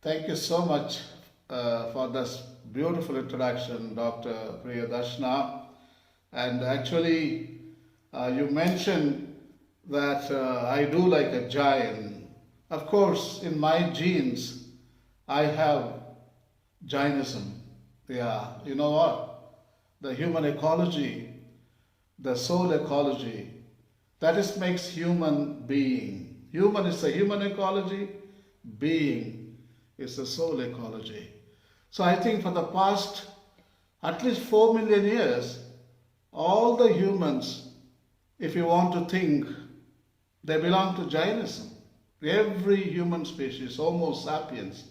Thank you so much for this beautiful introduction, Dr. Priyadarshana. And actually, you mentioned that I do like a giant. Of course, in my genes, I have Jainism. Yeah, you know what? The human ecology, the soul ecology, that is makes human being. Human is the human ecology, being is the soul ecology. So I think for the past at least 4 million years, all the humans, if you want to think, they belong to Jainism. Every human species, Homo sapiens,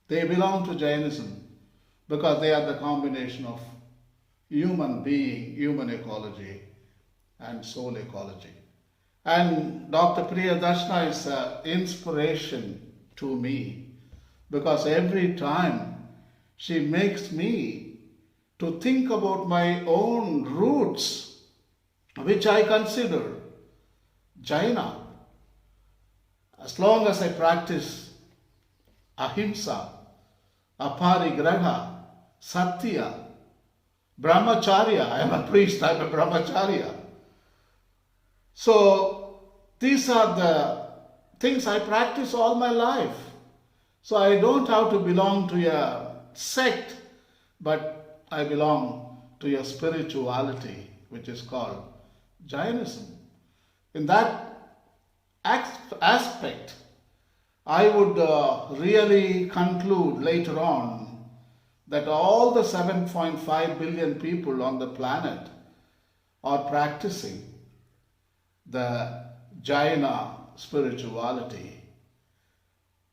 they belong to Jainism because they are the combination of human being, human ecology, and soul ecology. And Dr. Priyadarshana is an inspiration to me because every time she makes me to think about my own roots, which I consider Jaina. As long as I practice ahimsa, aparigraha, satya, brahmacharya, I am a priest, I am a brahmacharya. So these are the things I practice all my life. So I don't have to belong to a sect, but I belong to a spirituality, which is called Jainism. In that aspect, I would really conclude later on that all the 7.5 billion people on the planet are practicing the Jaina spirituality,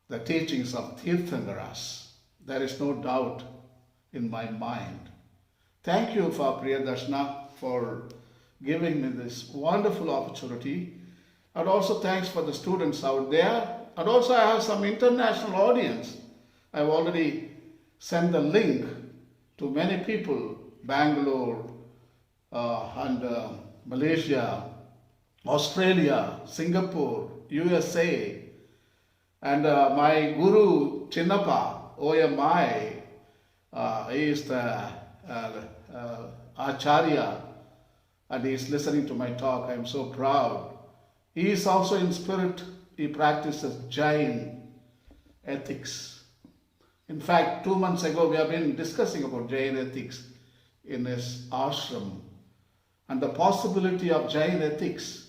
the teachings of Tirthankaras. There is no doubt in my mind. Thank you for Priyadarshana for giving me this wonderful opportunity. And also thanks for the students out there. And also I have some international audience. I've already sent the link to many people, Bangalore and Malaysia, Australia, Singapore, USA, and my guru Chinnappa, OMI, he is the Acharya, and he is listening to my talk. I am so proud. He is also in spirit, he practices Jain ethics. In fact, 2 months ago, we have been discussing about Jain ethics in his ashram and the possibility of Jain ethics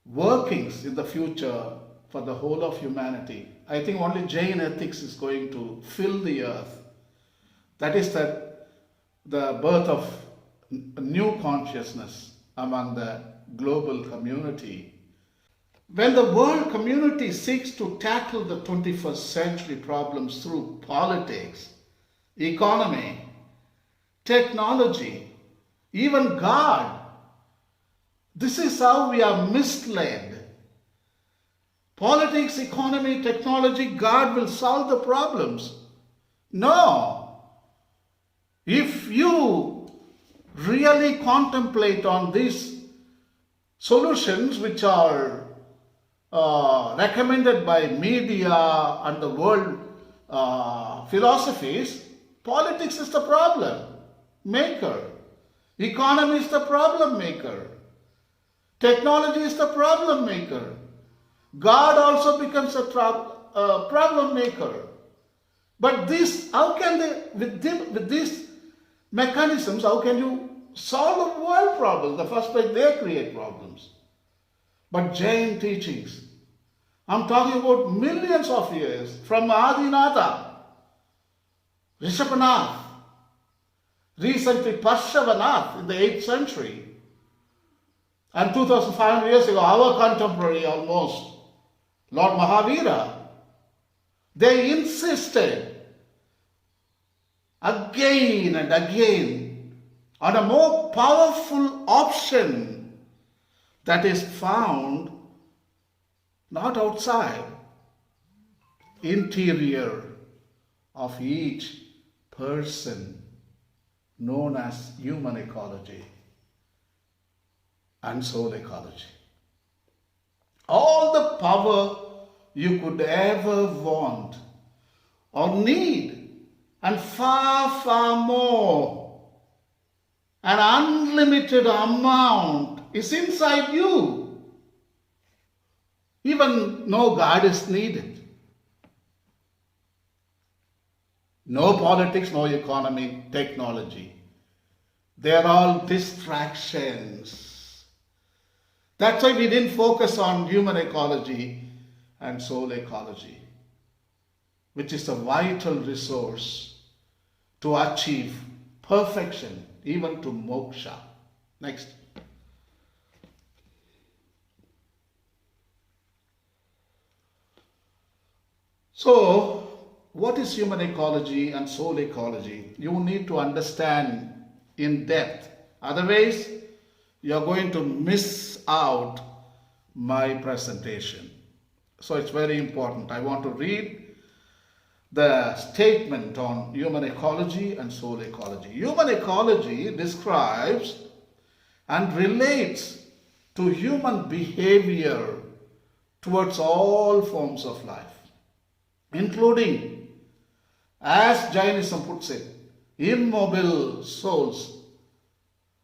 workings in the future for the whole of humanity. I think only Jain ethics is going to fill the earth. That is the birth of a new consciousness among the global community. When the world community seeks to tackle the 21st century problems through politics, economy, technology, even God, this is how we are misled. Politics, economy, technology, God will solve the problems. No. If you really contemplate on these solutions which are recommended by media and the world philosophies, politics is the problem maker. Economy is the problem maker. Technology is the problem maker. God also becomes a problem maker. But this, how can they, with these mechanisms, how can you solve the world problems? The first place they create problems. But Jain teachings, I'm talking about millions of years, from Adinatha, Rishabhanath, recently Parshavanath in the 8th century, and 2500 years ago, our contemporary almost, Lord Mahavira, they insisted again and again on a more powerful option that is found not outside, interior of each person, known as human ecology and soul ecology. All the power you could ever want or need, and far, far more. An unlimited amount is inside you. Even no God is needed. No politics, no economy, technology. They're all distractions. That's why we didn't focus on human ecology and soul ecology, which is a vital resource to achieve perfection, even to moksha. Next. So, what is human ecology and soul ecology? You need to understand in depth. Otherwise, you're going to miss out my presentation. So it's very important. I want to read the statement on human ecology and soul ecology. Human ecology describes and relates to human behavior towards all forms of life, including, as Jainism puts it, immobile souls,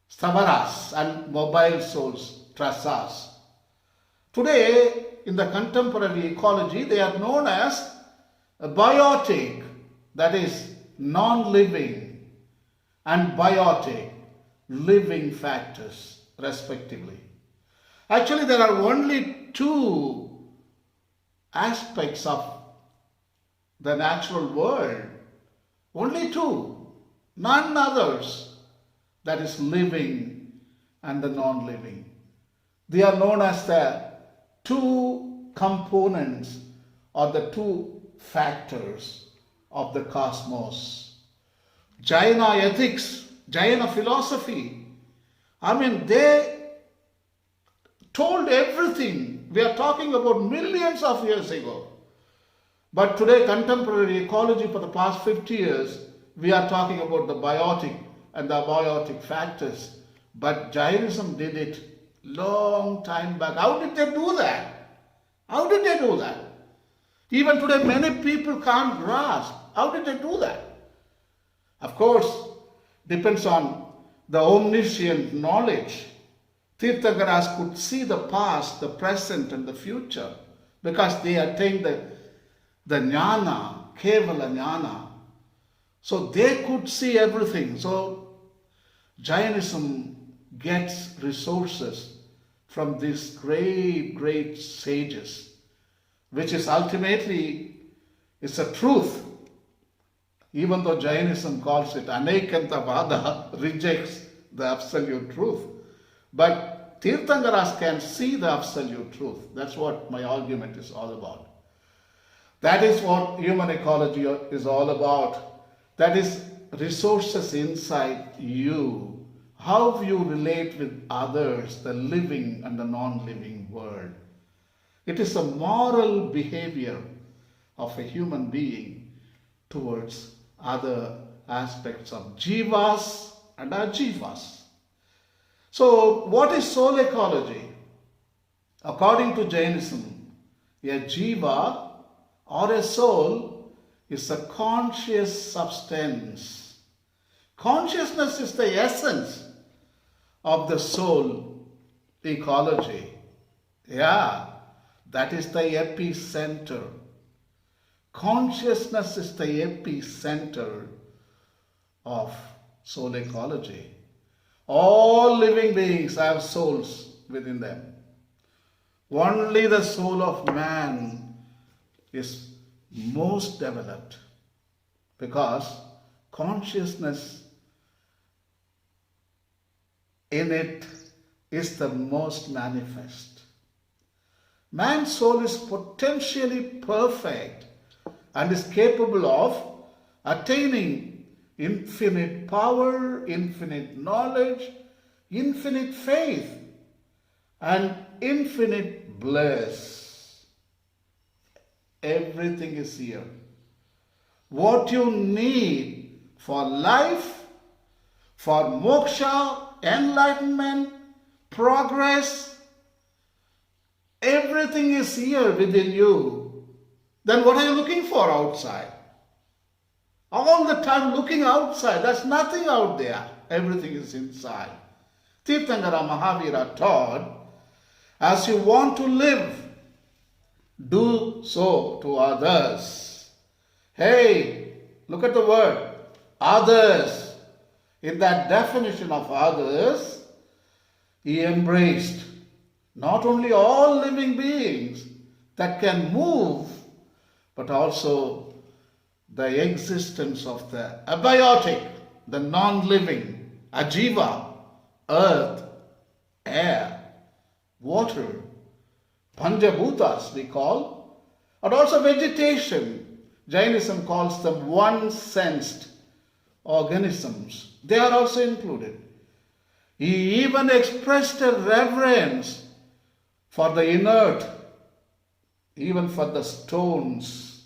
stavaras, and mobile souls, trasas. Today, in the contemporary ecology, they are known as biotic, that is non-living, and biotic, living factors, respectively. Actually, there are only two aspects of the natural world, only two, none others, that is living and the non-living. They are known as the two components or the two factors of the cosmos. Jaina ethics, Jaina philosophy, they told everything. We are talking about millions of years ago. But today, contemporary ecology for the past 50 years, we are talking about the biotic and the abiotic factors. But Jainism did it long time back. How did they do that? How did they do that? Even today, many people can't grasp. How did they do that? Of course, depends on the omniscient knowledge. Tirthankaras could see the past, the present, and the future because they attained the jnana, kevala jnana. So they could see everything. So Jainism gets resources from these great, great sages, which is ultimately is a truth. Even though Jainism calls it Anekantavada, rejects the absolute truth. But Tirthankaras can see the absolute truth. That's what my argument is all about. That is what human ecology is all about. That is resources inside you. How you relate with others, the living and the non-living world. It is a moral behavior of a human being towards other aspects of jivas and ajivas. So, what is soul ecology? According to Jainism, a jiva or a soul is a conscious substance. Consciousness is the essence of the soul ecology. Yeah, that is the epicenter. Consciousness is the epicenter of soul ecology. All living beings have souls within them. Only the soul of man is most developed because consciousness in it is the most manifest. Man's soul is potentially perfect and is capable of attaining infinite power, infinite knowledge, infinite faith, and infinite bliss. Everything is here. What you need for life, for moksha, enlightenment, progress, everything is here within you. Then what are you looking for outside? All the time looking outside. There's nothing out there. Everything is inside. Tirthankara Mahavira taught, as you want to live, do so to others. Hey, look at the word, others. In that definition of others, he embraced not only all living beings that can move, but also the existence of the abiotic, the non-living, ajiva, earth, air, water, panjabhutas we call, and also vegetation. Jainism calls them one-sensed organisms. They are also included. He even expressed a reverence for the inert, even for the stones.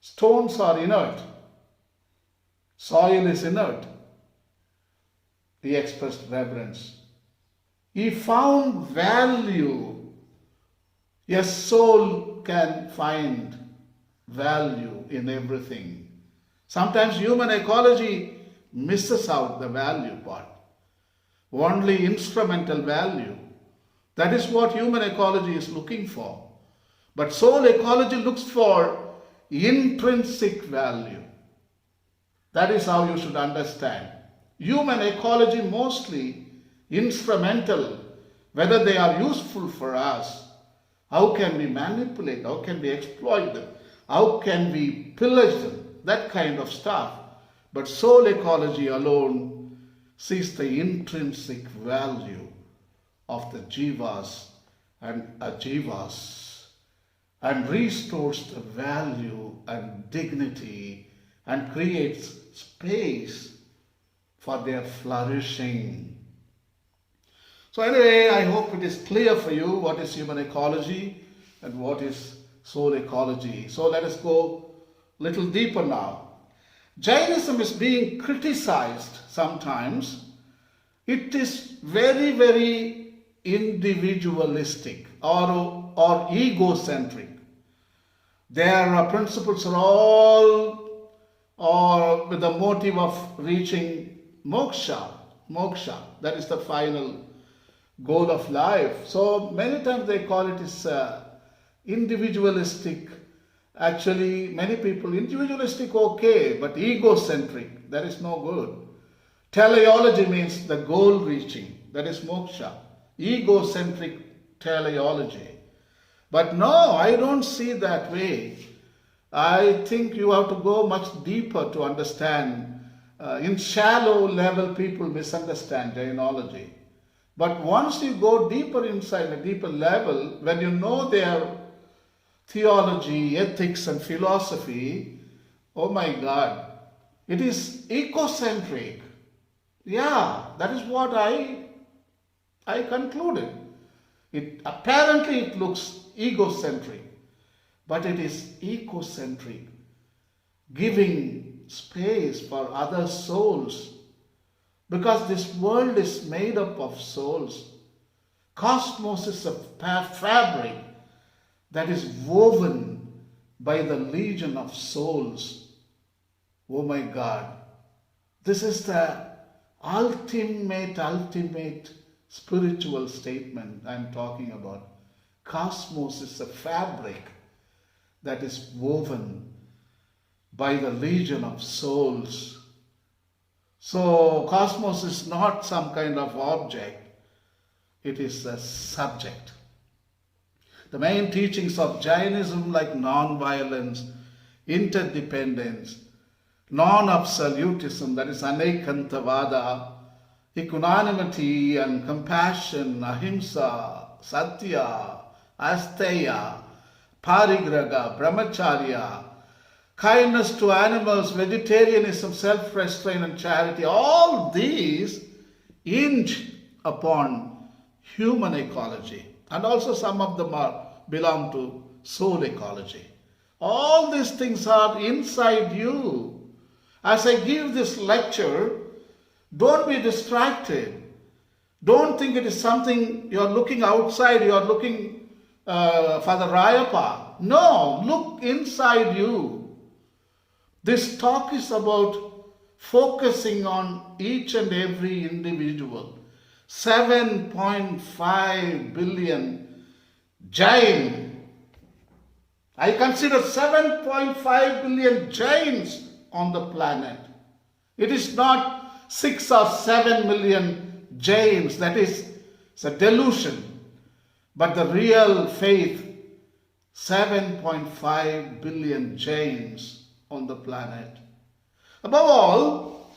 Stones are inert. Soil is inert. He expressed reverence. He found value. A soul can find value in everything. Sometimes human ecology misses out the value part. Only instrumental value. That is what human ecology is looking for. But soul ecology looks for intrinsic value. That is how you should understand. Human ecology mostly instrumental, whether they are useful for us. How can we manipulate? How can we exploit them? How can we pillage them? That kind of stuff. But soul ecology alone sees the intrinsic value of the jivas and ajivas and restores the value and dignity and creates space for their flourishing. So anyway, I hope it is clear for you what is human ecology and what is soul ecology. So let us go a little deeper now. Jainism is being criticized sometimes. It is very, very individualistic or egocentric. Their principles are all with the motive of reaching moksha. Moksha, that is the final goal of life. So many times they call it is individualistic. Actually, many people, individualistic okay, but egocentric, that is no good. Teleology means the goal reaching, that is moksha. Egocentric teleology. But no, I don't see that way. I think you have to go much deeper to understand. In shallow level, people misunderstand Jainology. But once you go deeper inside, a deeper level, when you know their theology, ethics and philosophy, oh my God, it is ecocentric. Yeah, that is what I concluded. Apparently it looks egocentric, but it is ecocentric, giving space for other souls, because this world is made up of souls. Cosmos is a fabric that is woven by the legion of souls. Oh my God, this is the ultimate spiritual statement I'm talking about. Cosmos is a fabric that is woven by the legion of souls. So cosmos is not some kind of object, it is a subject. The main teachings of Jainism, like non-violence, interdependence, non-absolutism, that is anekantavada, equanimity and compassion, ahimsa, satya, asteya, parigraha, brahmacharya, kindness to animals, vegetarianism, self-restraint and charity, all these hinge upon human ecology. And also some of them belong to soul ecology. All these things are inside you. As I give this lecture, don't be distracted. Don't think it is something you are looking outside, you are looking for the Rayappa. No, look inside you. This talk is about focusing on each and every individual. 7.5 billion Jain. I consider 7.5 billion Jains on the planet. It is not 6 or 7 million Jains. That is it's a delusion. But the real faith, 7.5 billion Jains on the planet. Above all,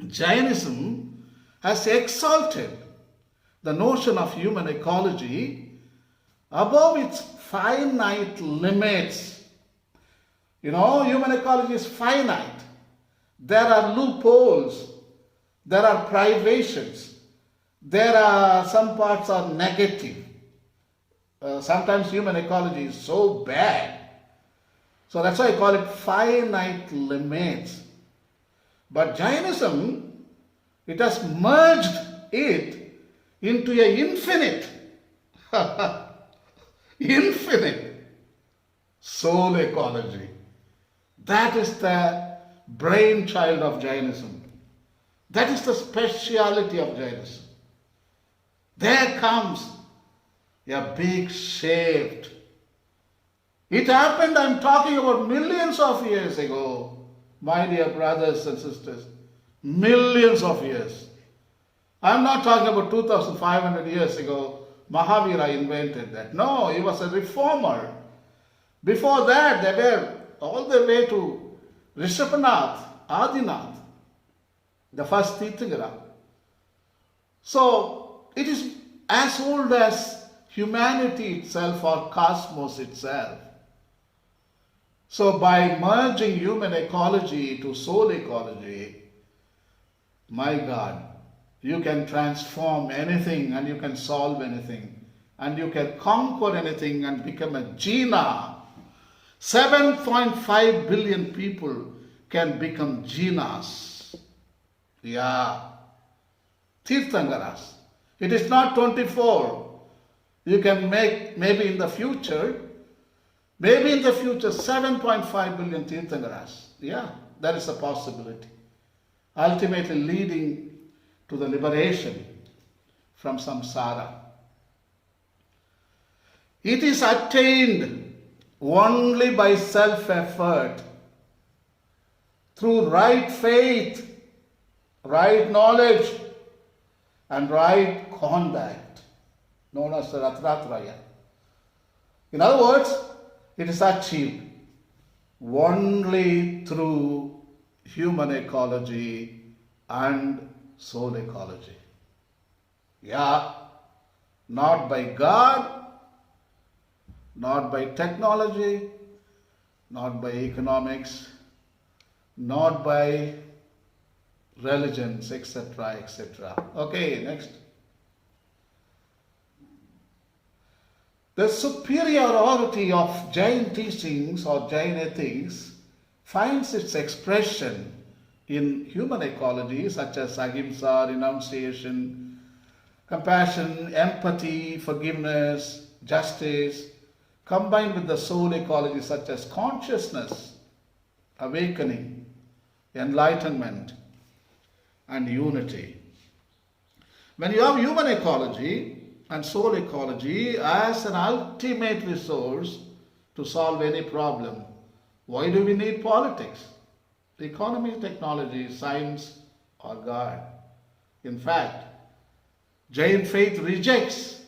Jainism has exalted the notion of human ecology above its finite limits. You know, human ecology is finite. There are loopholes, there are privations, there are some parts are negative. Sometimes human ecology is so bad. So that's why I call it finite limits. But Jainism, it has merged it into an infinite, infinite soul ecology. That is the brainchild of Jainism. That is the speciality of Jainism. There comes a big shift. It happened, I'm talking about millions of years ago, my dear brothers and sisters. Millions of years. I'm not talking about 2,500 years ago, Mahavira invented that. No, he was a reformer. Before that, they were all the way to Rishabhanath, Adinath, the first Tirthagara. So, it is as old as humanity itself or cosmos itself. So by merging human ecology to soul ecology, my God, you can transform anything and you can solve anything and you can conquer anything and become a Jina. 7.5 billion people can become Jinas. Yeah. Tirthangaras. It is not 24. You can make, maybe in the future 7.5 billion Tirthangaras. Yeah, that is a possibility. Ultimately leading to the liberation from samsara. It is attained only by self-effort, through right faith, right knowledge, and right conduct, known as the Ratnatraya. In other words, it is achieved only through human ecology and soul ecology. Yeah, not by God, not by technology, not by economics, not by religions, etc., etc. Okay, next. The superiority of Jain teachings or Jain ethics finds its expression in human ecology such as ahimsa, renunciation, compassion, empathy, forgiveness, justice, combined with the soul ecology such as consciousness, awakening, enlightenment, and unity. When you have human ecology and soul ecology as an ultimate resource to solve any problem, why do we need politics, economy, technology, science, or God? In fact, Jain faith rejects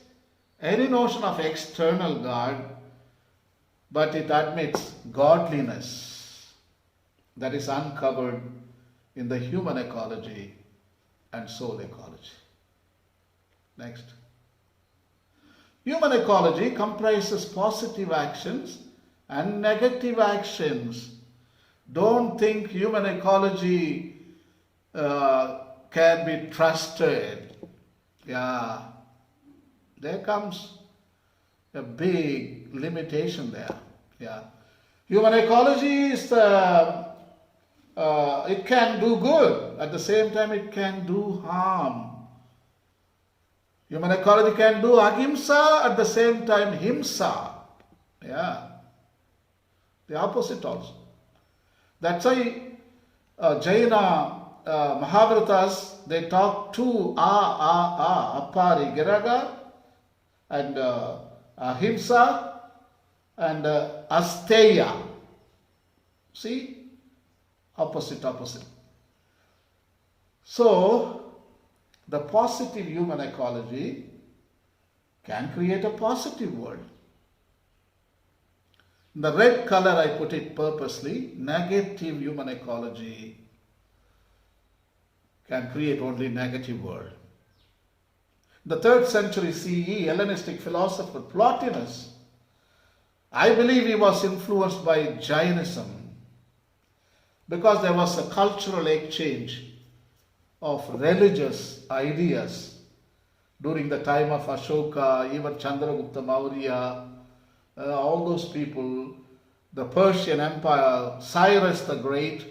any notion of external God, but it admits godliness that is uncovered in the human ecology and soul ecology. Next. Human ecology comprises positive actions and negative actions. Don't think human ecology can be trusted. Yeah, there comes a big limitation there. Yeah, human ecology is it can do good. At the same time, it can do harm. Human ecology can do ahimsa, at the same time himsa. Yeah, the opposite also. That's why Jaina Mahabharatas, they talk two Appari Giraga and Ahimsa and Asteya. See? Opposite. So, the positive human ecology can create a positive world. In the red color I put it purposely, negative human ecology can create only negative world. The 3rd century CE, Hellenistic philosopher Plotinus, I believe he was influenced by Jainism because there was a cultural exchange of religious ideas during the time of Ashoka, even Chandragupta Maurya, all those people, the Persian Empire, Cyrus the Great,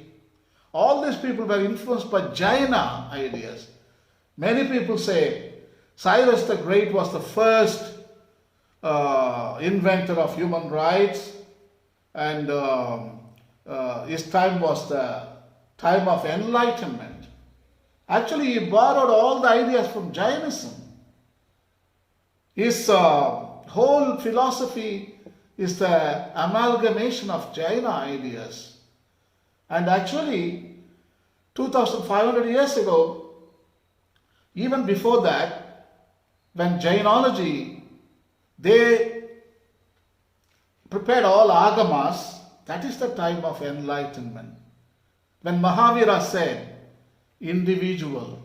all these people were influenced by Jaina ideas. Many people say Cyrus the Great was the first inventor of human rights, and his time was the time of enlightenment. Actually, he borrowed all the ideas from Jainism. His whole philosophy is the amalgamation of Jaina ideas. And actually, 2500 years ago, even before that, when Jainology, they prepared all agamas, that is the time of enlightenment. When Mahavira said, individual,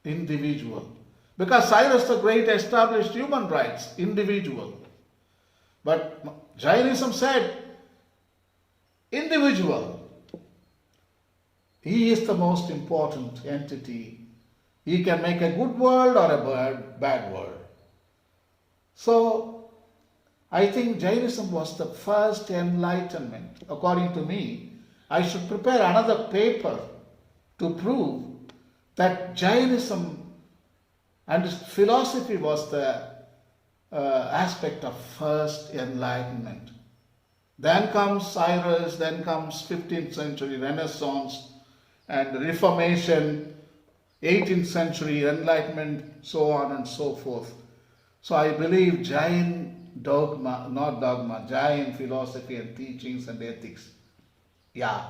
because Cyrus the Great established human rights, individual. But Jainism said, individual. He is the most important entity. He can make a good world or a bad world. So, I think Jainism was the first enlightenment. According to me, I should prepare another paper to prove that Jainism and its philosophy was the aspect of first enlightenment. Then comes Cyrus, then comes 15th century Renaissance and Reformation, 18th century Enlightenment, so on and so forth. So I believe Jain Jain philosophy and teachings and ethics. Yeah,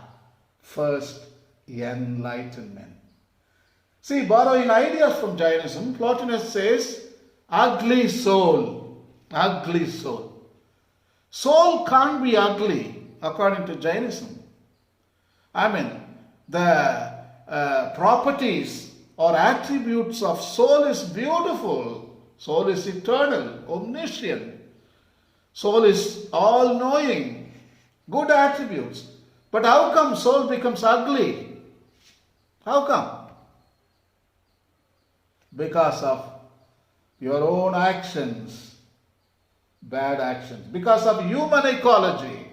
first enlightenment. See, borrowing ideas from Jainism, Plotinus says, ugly soul. Soul can't be ugly, according to Jainism. I mean, the properties or attributes of soul is beautiful. Soul is eternal, omniscient. Soul is all-knowing, good attributes. But how come soul becomes ugly? How come? Because of your own actions, bad actions, because of human ecology.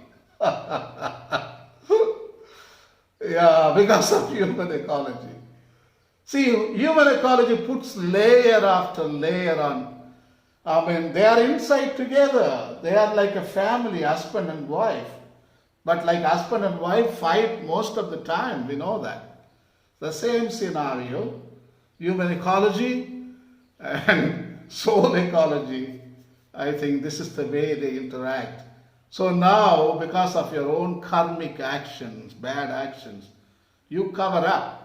Yeah, because of human ecology. See, human ecology puts layer after layer on. I mean, they are inside together. They are like a family, husband and wife. But like husband and wife fight most of the time, we know that. The same scenario, human ecology and soul ecology. I think this is the way they interact. So now, because of your own karmic actions, bad actions, you cover up.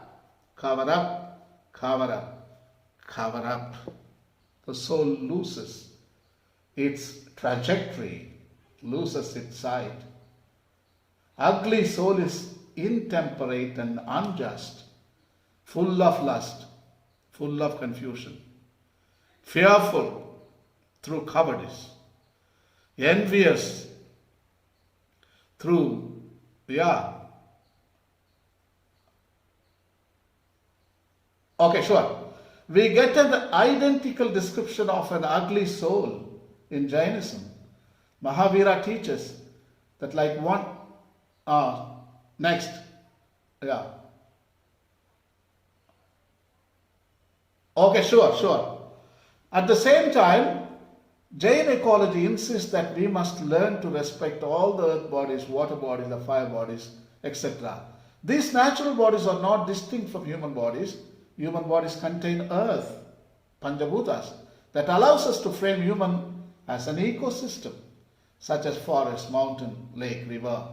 The soul loses its trajectory, loses its sight. Ugly soul is intemperate and unjust, full of lust, full of confusion, fearful through cowardice, envious through, Okay, sure. We get an identical description of an ugly soul in Jainism. Mahavira teaches that like one, next, Okay, sure. At the same time, Jain ecology insists that we must learn to respect all the earth bodies, water bodies, the fire bodies, etc. These natural bodies are not distinct from human bodies. Human bodies contain earth, Panjabhutas, that allows us to frame human as an ecosystem, such as forest, mountain, lake, river.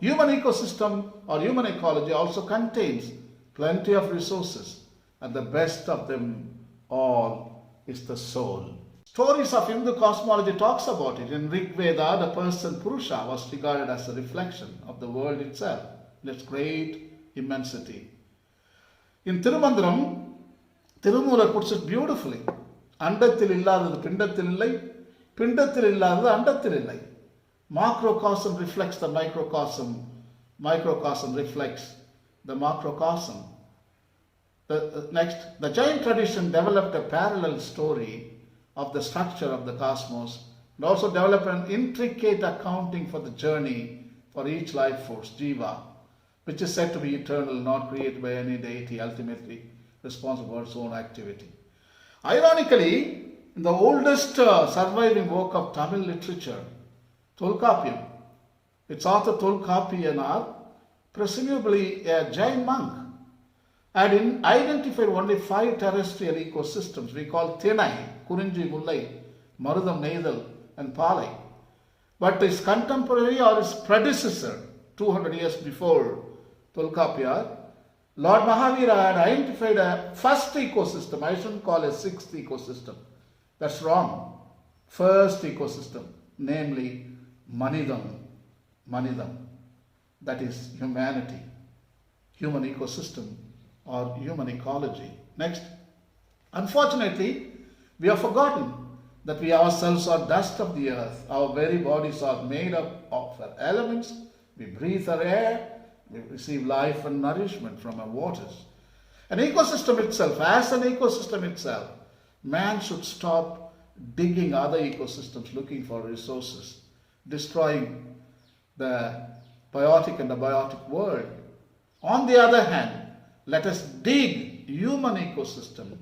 Human ecosystem or human ecology also contains plenty of resources, and the best of them all is the soul. Stories of Hindu cosmology talks about it. In Rig Veda, the person Purusha was regarded as a reflection of the world itself, in its great immensity. In Tirumandram, Tirumular puts it beautifully. Andathil illadhathu pindathil illai, pindathil illadhathu andathil illai. Macrocosm reflects the microcosm, microcosm reflects the macrocosm. Next, the Jain tradition developed a parallel story of the structure of the cosmos and also developed an intricate accounting for the journey for each life force, Jiva, which is said to be eternal, not created by any deity, ultimately responsible for its own activity. Ironically, in the oldest surviving work of Tamil literature, Tolkappiyam, its author Tolkappiyanaar, presumably a Jain monk, had identified only 5 terrestrial ecosystems we call Thenai, Kurinji, Mullai, Marudam, Neithal and Palai. But his contemporary or his predecessor, 200 years before Tolkappiyar, Lord Mahavira had identified a first ecosystem. I shouldn't call it a 6th ecosystem. That's wrong. First ecosystem, namely Manidam. Manidam. That is humanity, human ecosystem or human ecology. Next. Unfortunately, we have forgotten that we ourselves are dust of the earth. Our very bodies are made up of elements. We breathe our air. We receive life and nourishment from our waters. An ecosystem itself, as an ecosystem itself, man should stop digging other ecosystems looking for resources, destroying the biotic and abiotic world. On the other hand, let us dig human ecosystem,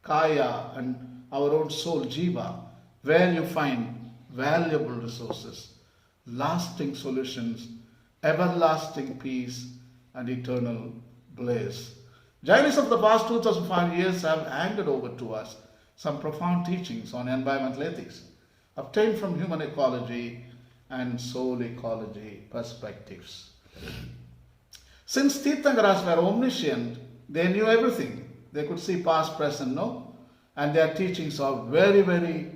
Kaya and our own soul, Jiva, where you find valuable resources, lasting solutions, everlasting peace and eternal bliss. Jainism of the past 2005 years have handed over to us some profound teachings on environmental ethics, obtained from human ecology and soul ecology perspectives. Since Tirthankaras were omniscient, they knew everything. They could see past, present, no? And their teachings are very, very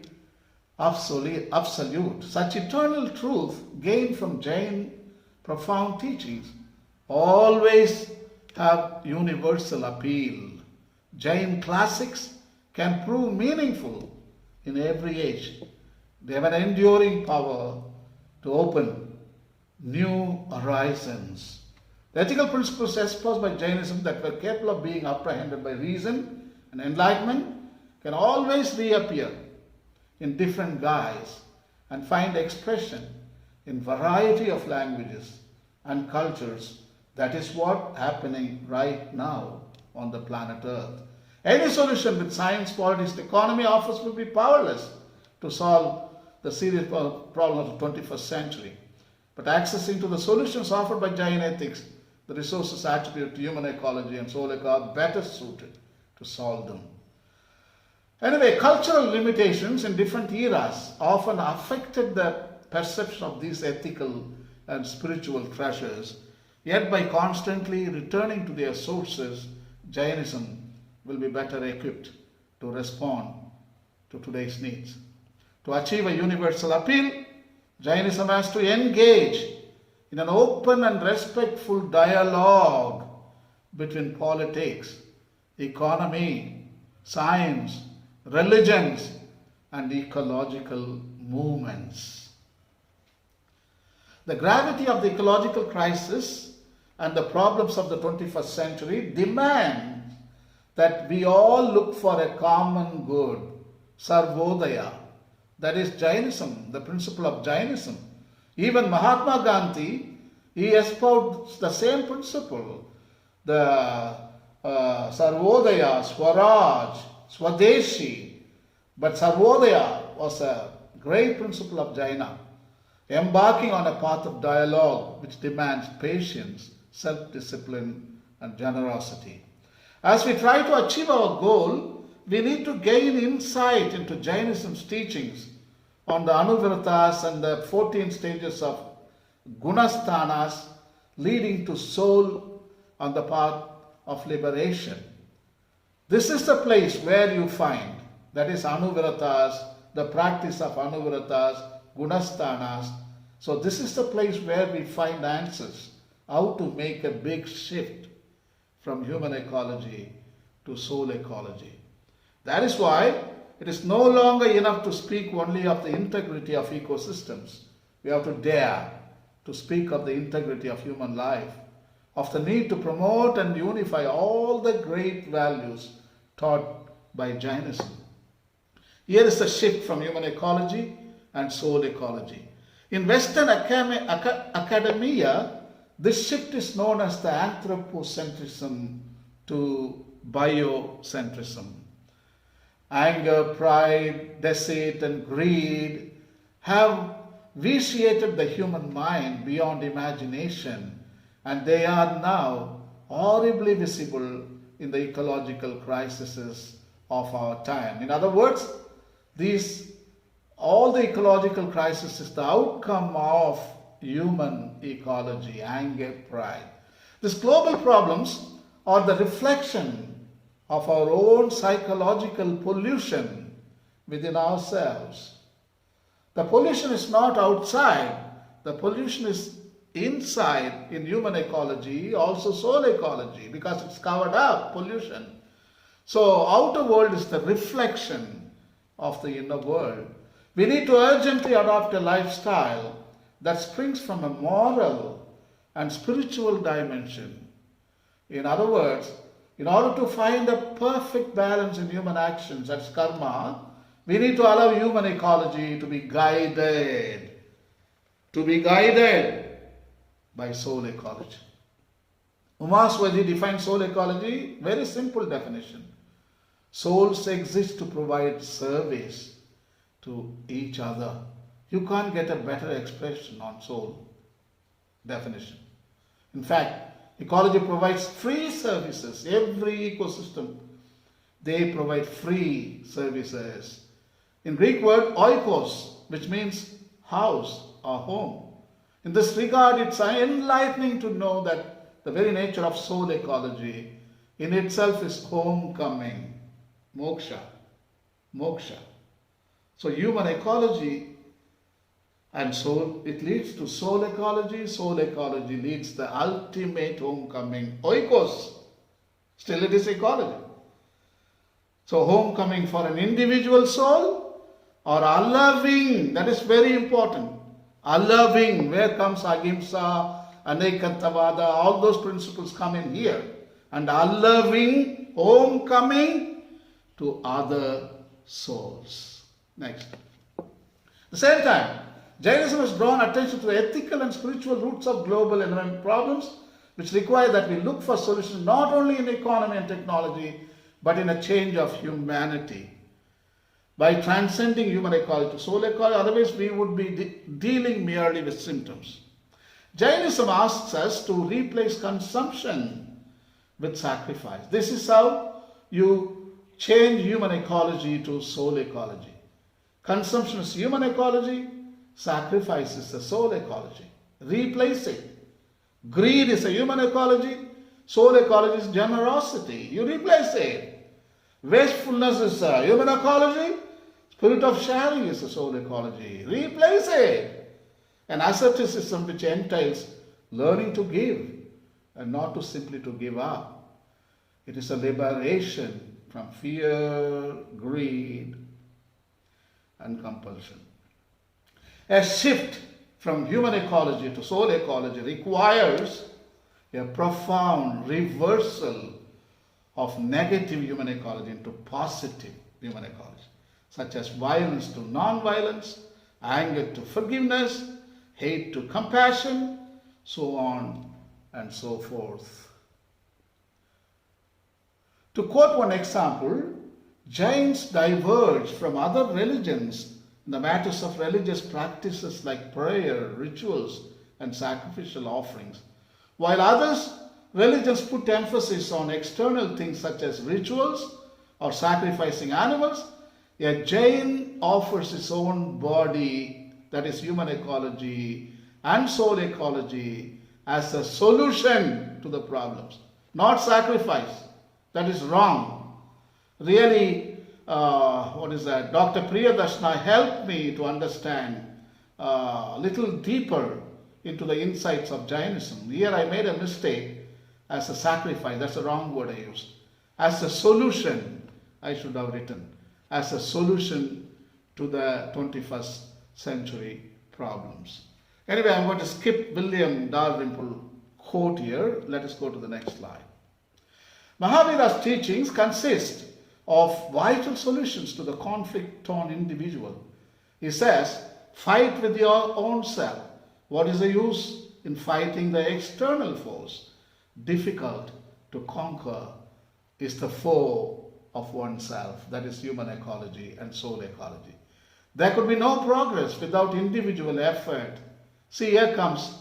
absolute. Such eternal truth gained from Jain profound teachings always have universal appeal. Jain classics can prove meaningful in every age. They have an enduring power to open new horizons. The ethical principles espoused by Jainism that were capable of being apprehended by reason and enlightenment can always reappear in different guise and find expression in variety of languages and cultures. That is what's happening right now on the planet Earth. Any solution with science, politics, the economy offers will be powerless to solve the serious problems of the 21st century. But accessing to the solutions offered by Jain ethics, the resources attributed to human ecology and soul ecology are better suited to solve them. Anyway, cultural limitations in different eras often affected the perception of these ethical and spiritual treasures. Yet by constantly returning to their sources, Jainism will be better equipped to respond to today's needs. To achieve a universal appeal, Jainism has to engage in an open and respectful dialogue between politics, economy, science, religions, and ecological movements. The gravity of the ecological crisis and the problems of the 21st century demand that we all look for a common good, Sarvodaya. That is Jainism, the principle of Jainism. Even Mahatma Gandhi, he espoused the same principle, the Sarvodaya, Swaraj, Swadeshi. But Sarvodaya was a great principle of Jaina, embarking on a path of dialogue which demands patience, self-discipline, and generosity. As we try to achieve our goal, we need to gain insight into Jainism's teachings on the Anuvratas and the 14 stages of Gunasthanas leading to soul on the path of liberation. This is the place where you find, that is Anuvratas, the practice of Anuvratas, Gunasthanas. So this is the place where we find answers, how to make a big shift from human ecology to soul ecology. That is why it is no longer enough to speak only of the integrity of ecosystems. We have to dare to speak of the integrity of human life, of the need to promote and unify all the great values taught by Jainism. Here is the shift from human ecology and soul ecology. In Western academia, this shift is known as the anthropocentrism to biocentrism. Anger, pride, deceit, and greed have vitiated the human mind beyond imagination, and they are now horribly visible in the ecological crises of our time. In other words, all the ecological crisis is the outcome of human ecology, anger, pride. These global problems are the reflection of our own psychological pollution within ourselves. The pollution is not outside, the pollution is inside in human ecology, also soul ecology, because it's covered up, pollution. So outer world is the reflection of the inner world. We need to urgently adopt a lifestyle that springs from a moral and spiritual dimension. In other words, in order to find a perfect balance in human actions, that's karma, we need to allow human ecology to be guided by soul ecology. Umaswati defines soul ecology, very simple definition. Souls exist to provide service to each other. You can't get a better expression on soul definition. In fact, ecology provides free services. Every ecosystem, they provide free services. In Greek word, oikos, which means house or home. In this regard, it's enlightening to know that the very nature of soul ecology in itself is homecoming, moksha. So human ecology and soul, it leads to soul ecology leads the ultimate homecoming, oikos. Still it is ecology. So homecoming for an individual soul or allowing, that is very important. Allowing, where comes ahimsa, anekantavada, all those principles come in here. And allowing, homecoming to other souls. Next. At the same time, Jainism has drawn attention to the ethical and spiritual roots of global environment problems, which require that we look for solutions not only in economy and technology, but in a change of humanity. By transcending human ecology to soul ecology, otherwise we would be dealing merely with symptoms. Jainism asks us to replace consumption with sacrifice. This is how you change human ecology to soul ecology. Consumption is human ecology, sacrifice is the soul ecology. Replace it. Greed is a human ecology, soul ecology is generosity. You replace it. Wastefulness is a human ecology, spirit of sharing is a soul ecology. Replace it. An asceticism which entails learning to give and not to simply to give up. It is a liberation from fear, greed, and compulsion. A shift from human ecology to soul ecology requires a profound reversal of negative human ecology into positive human ecology, such as violence to non-violence, anger to forgiveness, hate to compassion, so on and so forth. To quote one example, Jains diverge from other religions in the matters of religious practices like prayer, rituals, and sacrificial offerings. While others religions put emphasis on external things such as rituals or sacrificing animals, a Jain offers its own body, that is human ecology and soul ecology, as a solution to the problems, not sacrifice. That is wrong. Really, Dr. Priyadarshana helped me to understand a little deeper into the insights of Jainism. Here I made a mistake as a sacrifice. That's the wrong word I used. As a solution, I should have written. As a solution to the 21st century problems. Anyway, I'm going to skip William Dalrymple quote here. Let us go to the next slide. Mahavira's teachings consist of vital solutions to the conflict-torn individual. He says, fight with your own self. What is the use in fighting the external force? Difficult to conquer is the foe of oneself, that is human ecology and soul ecology. There could be no progress without individual effort. See, here comes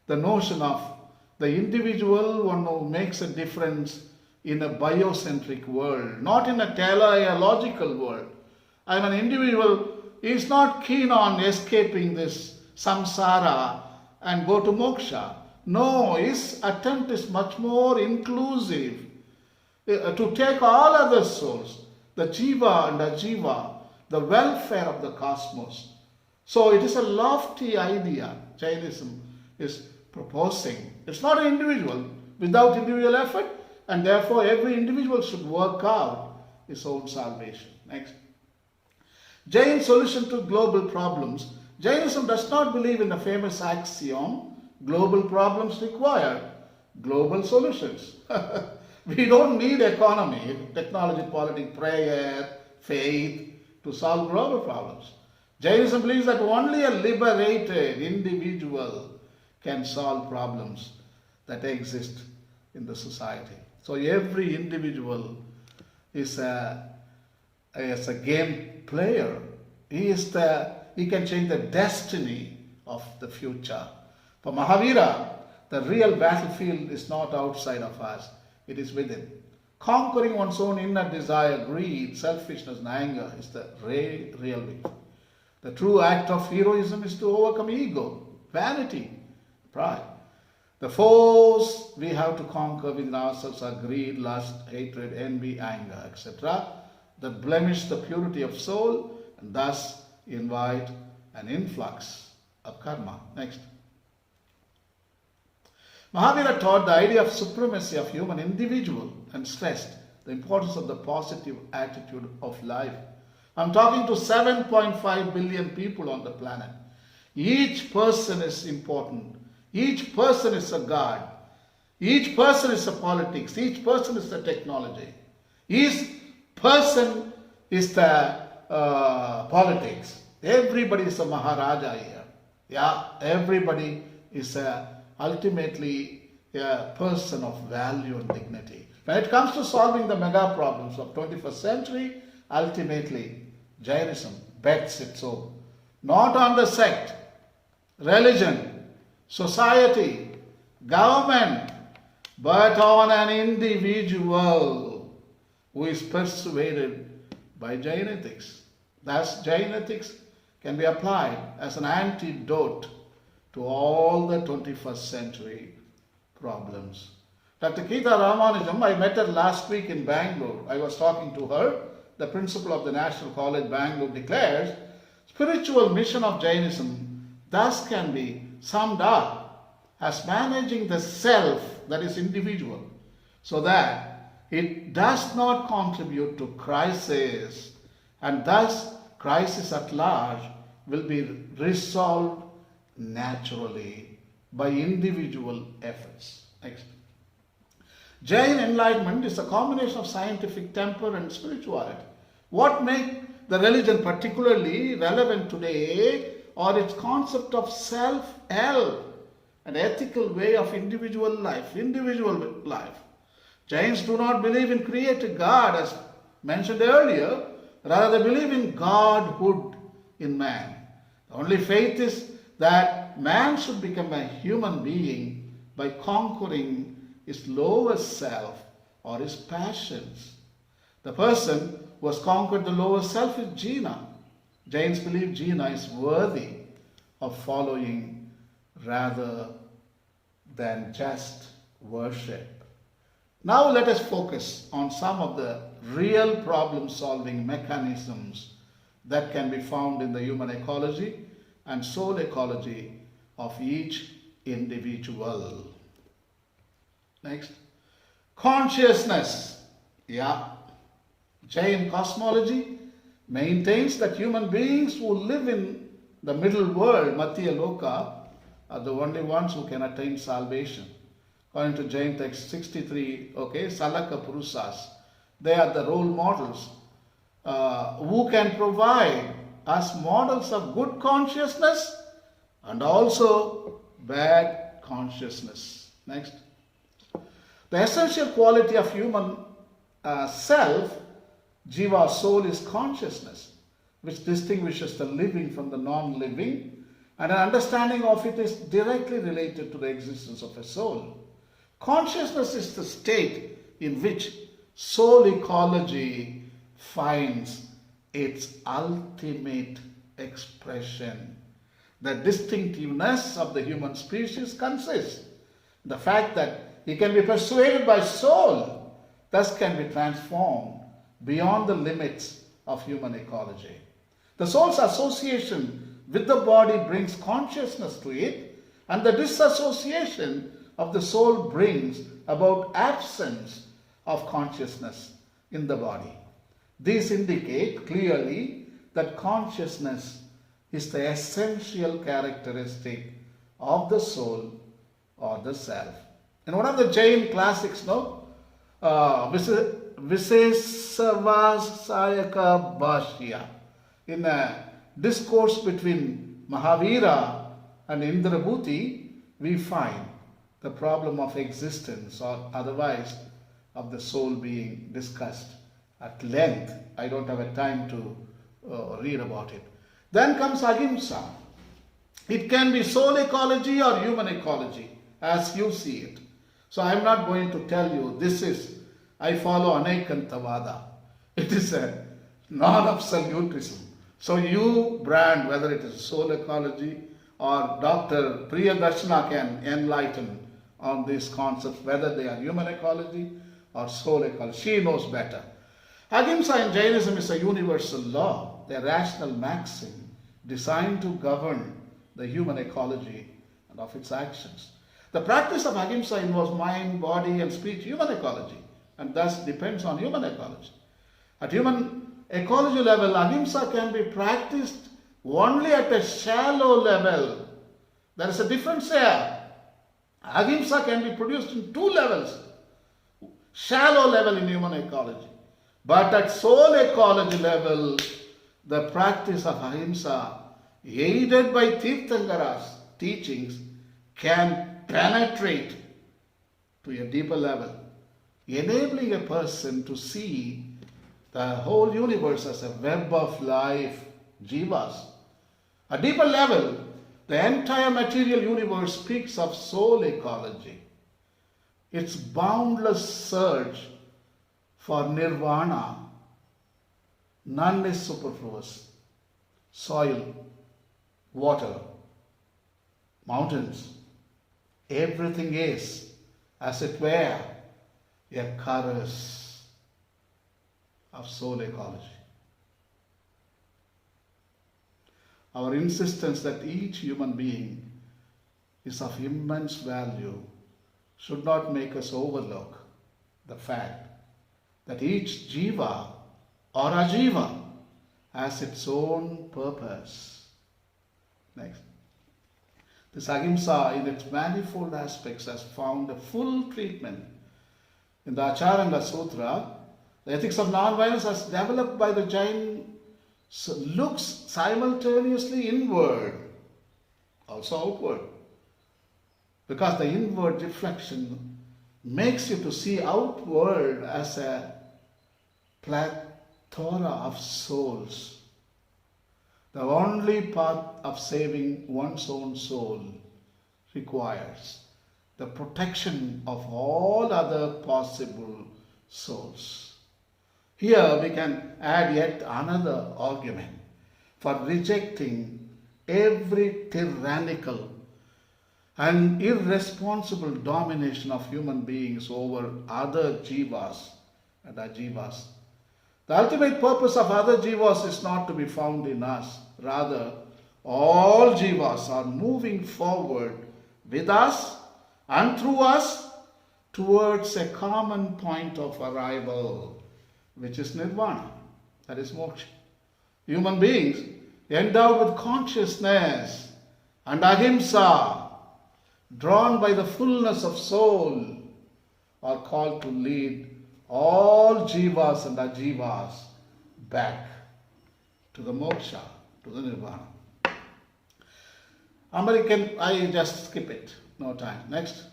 the notion of the individual, one who makes a difference in a biocentric world, not in a teleological world. I'm an individual, is not keen on escaping this samsara and go to moksha. No, his attempt is much more inclusive, to take all other souls, the jiva and ajiva, the welfare of the cosmos. So it is a lofty idea Jainism is proposing. It's not an individual without individual effort, and therefore every individual should work out his own salvation. Next. Jain solution to global problems. Jainism does not believe in the famous axiom, global problems require global solutions. We don't need economy, technology, politics, prayer, faith to solve global problems. Jainism believes that only a liberated individual can solve problems that exist in the society. So every individual is a game player. He can change the destiny of the future. For Mahavira, the real battlefield is not outside of us, it is within. Conquering one's own inner desire, greed, selfishness, and anger is the real victory. The true act of heroism is to overcome ego, vanity, pride. The foes we have to conquer within ourselves are greed, lust, hatred, envy, anger, etc., that blemish the purity of soul and thus invite an influx of karma. Next. Mahavira taught the idea of supremacy of human individual and stressed the importance of the positive attitude of life. I'm talking to 7.5 billion people on the planet. Each person is important. Each person is a god. Each person is a politics. Each person is the technology. Each person is the politics. Everybody is a Maharaja here. Yeah, everybody is ultimately a person of value and dignity. When it comes to solving the mega problems of 21st century, ultimately Jainism bets its own. Not on the sect, religion, society, government, but on an individual who is persuaded by Jain ethics. Thus, Jain ethics can be applied as an antidote to all the 21st century problems. Dr. Geeta Ramanujam, I met her last week in Bangalore. I was talking to her. The principal of the National College, Bangalore, declares, spiritual mission of Jainism thus can be summed up as managing the self, that is individual, so that it does not contribute to crisis, and thus crisis at large will be resolved naturally by individual efforts. Next. Jain enlightenment is a combination of scientific temper and spirituality. What makes the religion particularly relevant today are its concept of self-help, an ethical way of individual life. Jains do not believe in created God as mentioned earlier, rather they believe in Godhood in man. The only faith is that man should become a human being by conquering his lower self or his passions. The person who has conquered the lower self is Jina. Jains believe Jina is worthy of following rather than just worship. Now let us focus on some of the real problem-solving mechanisms that can be found in the human ecology and soul ecology of each individual. Next, consciousness. Yeah. Jain cosmology maintains that human beings who live in the middle world, Madhya Loka, are the only ones who can attain salvation. According to Jain text 63, Salaka Purusas, they are the role models who can provide us models of good consciousness and also bad consciousness. Next. The essential quality of human self, jiva, soul, is consciousness, which distinguishes the living from the non-living, and an understanding of it is directly related to the existence of a soul. Consciousness is the state in which soul ecology finds its ultimate expression. The distinctiveness of the human species consists in the fact that he can be persuaded by soul, thus can be transformed beyond the limits of human ecology. The soul's association with the body brings consciousness to it, and the disassociation of the soul brings about absence of consciousness in the body. These indicate clearly that consciousness is the essential characteristic of the soul or the self. In one of the Jain classics, Visesavasayaka Bhashya, in a discourse between Mahavira and Indrabhuti, we find the problem of existence, or otherwise of the soul, being discussed at length. I don't have a time to read about it. Then comes Ahimsa. It can be soul ecology or human ecology, as you see it. So I'm not going to tell you I follow Anekantavada. It is a non-absolutism. So you brand whether it is soul ecology, or Dr. Priyadarshana can enlighten on these concepts, whether they are human ecology or soul ecology. She knows better. Ahimsa in Jainism is a universal law, a rational maxim designed to govern the human ecology and of its actions. The practice of Ahimsa involves mind, body and speech, human ecology, and thus depends on human ecology. At human ecology level, Ahimsa can be practiced only at a shallow level. There is a difference here. Ahimsa can be produced in two levels. Shallow level in human ecology. But at soul ecology level, the practice of Ahimsa, aided by Tirthangara's teachings, can penetrate to a deeper level, enabling a person to see the whole universe as a web of life, jivas. A deeper level, the entire material universe speaks of soul ecology. Its boundless search for nirvana. None is superfluous. Soil, water, mountains, everything is, as it were, a chorus of soul ecology. Our insistence that each human being is of immense value should not make us overlook the fact that each jiva or ajiva has its own purpose. Next. This Ahimsa in its manifold aspects has found a full treatment in the Acharanga Sutra. The ethics of non-violence as developed by the Jain looks simultaneously inward, also outward, because the inward reflection makes you to see outward as a plethora of souls. The only path of saving one's own soul requires the protection of all other possible souls. Here we can add yet another argument for rejecting every tyrannical and irresponsible domination of human beings over other jivas and ajivas. The ultimate purpose of other jivas is not to be found in us. Rather, all jivas are moving forward with us and through us towards a common point of arrival, which is nirvana, that is moksha. Human beings endowed with consciousness and ahimsa, drawn by the fullness of soul, are called to lead all jivas and ajivas back to the moksha, to the nirvana. I just skip it, no time. Next.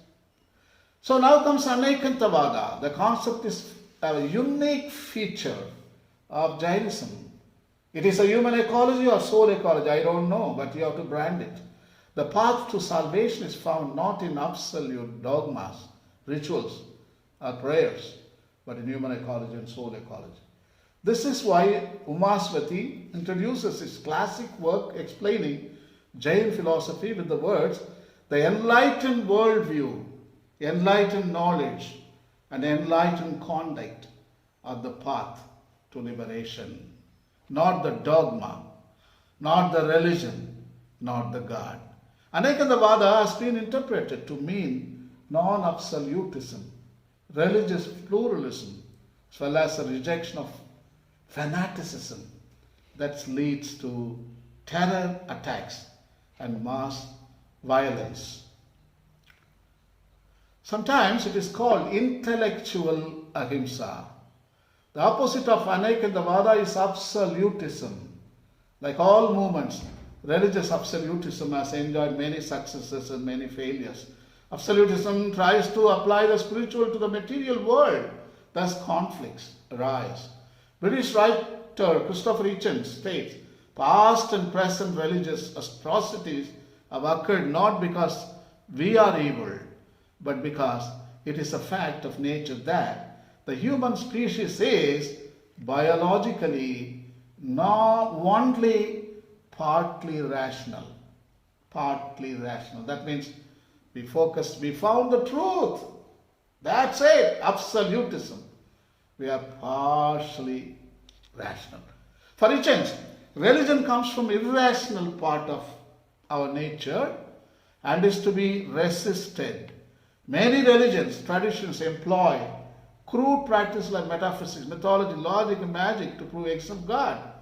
So now comes Anekantavada. The concept is a unique feature of Jainism. It is a human ecology or soul ecology, I don't know, but you have to brand it. The path to salvation is found not in absolute dogmas, rituals, or prayers, but in human ecology and soul ecology. This is why Umaswati introduces his classic work explaining Jain philosophy with the words, the enlightened worldview, enlightened knowledge, and enlightened conduct are the path to liberation. Not the dogma, not the religion, not the God. Anekantavada has been interpreted to mean non-absolutism, religious pluralism, as well as a rejection of fanaticism that leads to terror attacks and mass violence. Sometimes it is called intellectual ahimsa. The opposite of Anekantavada is absolutism. Like all movements, religious absolutism has enjoyed many successes and many failures. Absolutism tries to apply the spiritual to the material world, thus conflicts arise. British writer Christopher Hitchens states, past and present religious atrocities have occurred not because we are evil, but because it is a fact of nature that the human species is biologically not only partly rational. Partly rational. That means we found the truth. That's it. Absolutism. We are partially rational. For Hitchens, religion comes from irrational part of our nature and is to be resisted. Many religions, traditions employ crude practices like metaphysics, mythology, logic, and magic to prove the existence of God.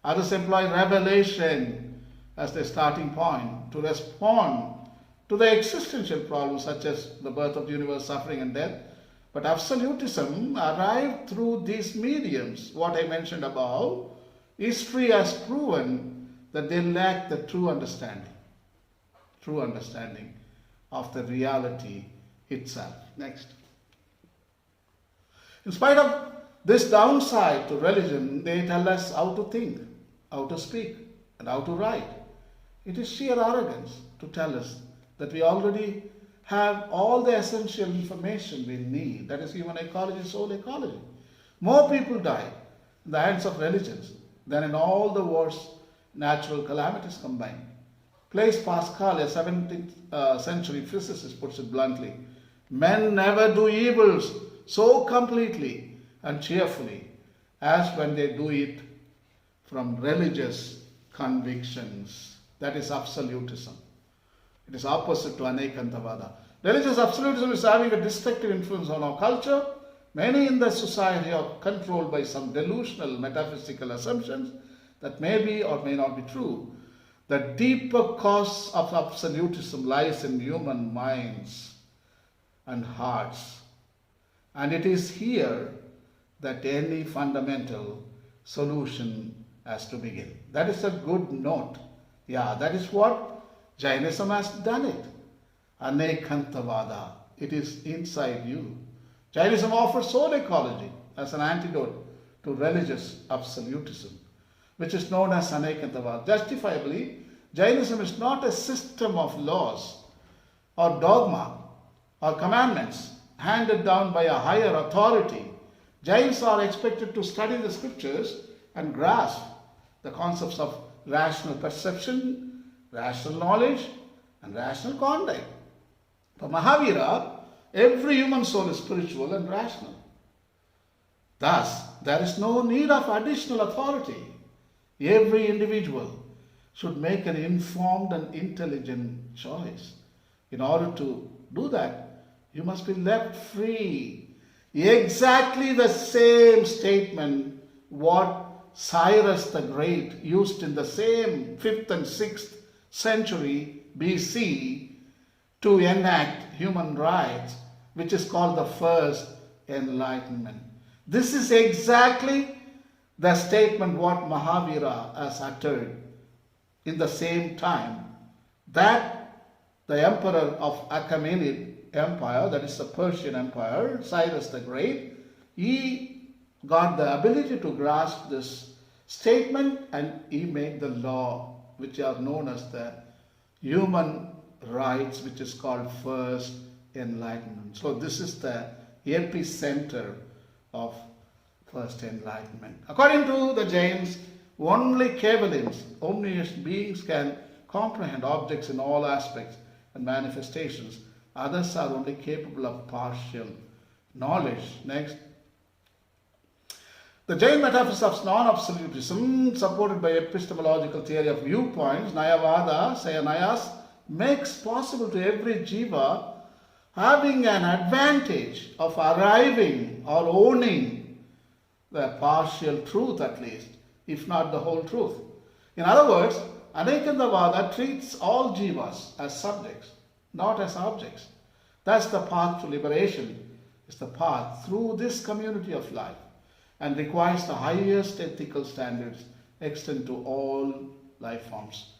Others employ revelation as their starting point to respond to the existential problems such as the birth of the universe, suffering, and death. But absolutism arrived through these mediums. What I mentioned above, history has proven that they lack the true understanding of the reality itself. Next. In spite of this downside to religion, they tell us how to think, how to speak, and how to write. It is sheer arrogance to tell us that we already have all the essential information we need. That is human ecology, soul ecology. More people die in the hands of religions than in all the worst natural calamities combined. Blaise Pascal, a 17th century physicist, puts it bluntly, men never do evils so completely and cheerfully as when they do it from religious convictions. That is absolutism. It is opposite to Anekantavada. Religious absolutism is having a destructive influence on our culture. Many in the society are controlled by some delusional metaphysical assumptions that may be or may not be true. The deeper cause of absolutism lies in human minds and hearts. And it is here that any fundamental solution has to begin. That is a good note. Yeah, that is what Jainism has done it. Anekantavada. It is inside you. Jainism offers soul ecology as an antidote to religious absolutism, which is known as Anekantavada. Justifiably, Jainism is not a system of laws or dogma or commandments handed down by a higher authority. Jains are expected to study the scriptures and grasp the concepts of rational perception, rational knowledge, and rational conduct. For Mahavira, every human soul is spiritual and rational. Thus, there is no need of additional authority. Every individual should make an informed and intelligent choice. In order to do that, you must be left free. Exactly the same statement what Cyrus the Great used in the same 5th and 6th century BC to enact human rights, which is called the First Enlightenment. This is exactly the statement what Mahavira has uttered in the same time that the emperor of Achaemenid Empire, that is the Persian Empire, Cyrus the Great, he got the ability to grasp this statement and he made the law which are known as the human rights, which is called First Enlightenment. So this is the epicenter of First Enlightenment. According to the Jains, only Kevalins, omniscience beings, can comprehend objects in all aspects and manifestations. Others are only capable of partial knowledge. Next. The Jain metaphysics of non-absolutism, supported by epistemological theory of viewpoints, Nayavada, Sayanyas, makes possible to every jiva having an advantage of arriving or owning the partial truth at least, if not the whole truth. In other words, Anekantavada treats all jivas as subjects, not as objects. Thus the path to liberation is the path through this community of life and requires the highest ethical standards extend to all life forms.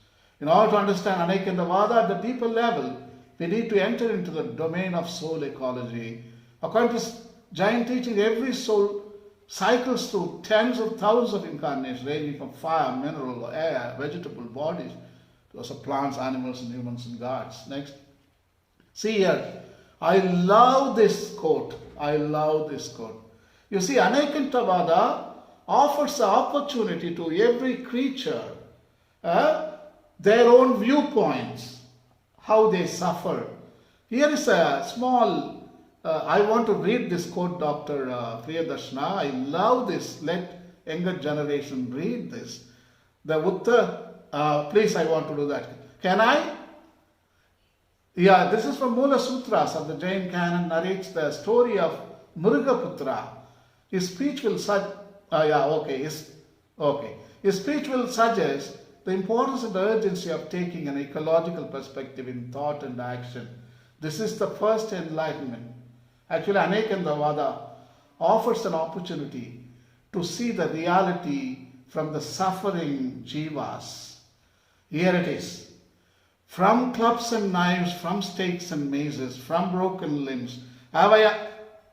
In order to understand Anekantavada at the deeper level, we need to enter into the domain of soul ecology. According to Jain teaching, every soul cycles through tens of thousands of incarnations, ranging from fire, mineral, air, vegetable bodies, to also plants, animals, and humans and gods. Next. See here, I love this quote. I love this quote. You see, Anekantavada offers the opportunity to every creature, their own viewpoints, how they suffer. Here is a small, I want to read this quote, Dr. Priyadarshana. I love this. Let younger generation read this. The Utta, please, I want to do that. Can I? Yeah, this is from Mula Sutras of the Jain canon, narrates the story of Murugaputra. His speech will His speech will suggest the importance and the urgency of taking an ecological perspective in thought and action. This is the first enlightenment. Actually, Anekantavada offers an opportunity to see the reality from the suffering jivas. Here it is. From clubs and knives, from stakes and mazes, from broken limbs, have I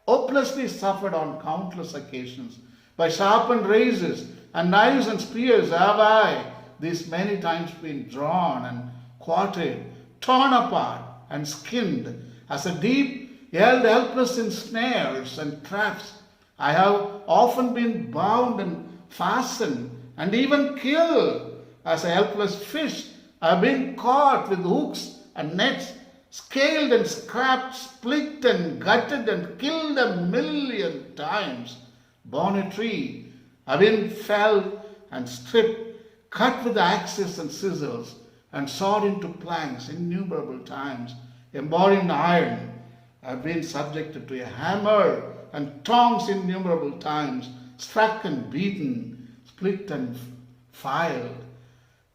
hopelessly suffered on countless occasions. By sharpened razors and knives and spears have I these many times been drawn and quartered, torn apart and skinned, as a deep held helpless in snares and traps. I have often been bound and fastened and even killed as a helpless fish. I have been caught with hooks and nets, scaled and scrapped, split and gutted and killed 1,000,000 times. Born a tree, I have been felled and stripped, cut with axes and scissors, and sawed into planks innumerable times. Embodied in iron, I have been subjected to a hammer and tongs innumerable times, struck and beaten, split and filed,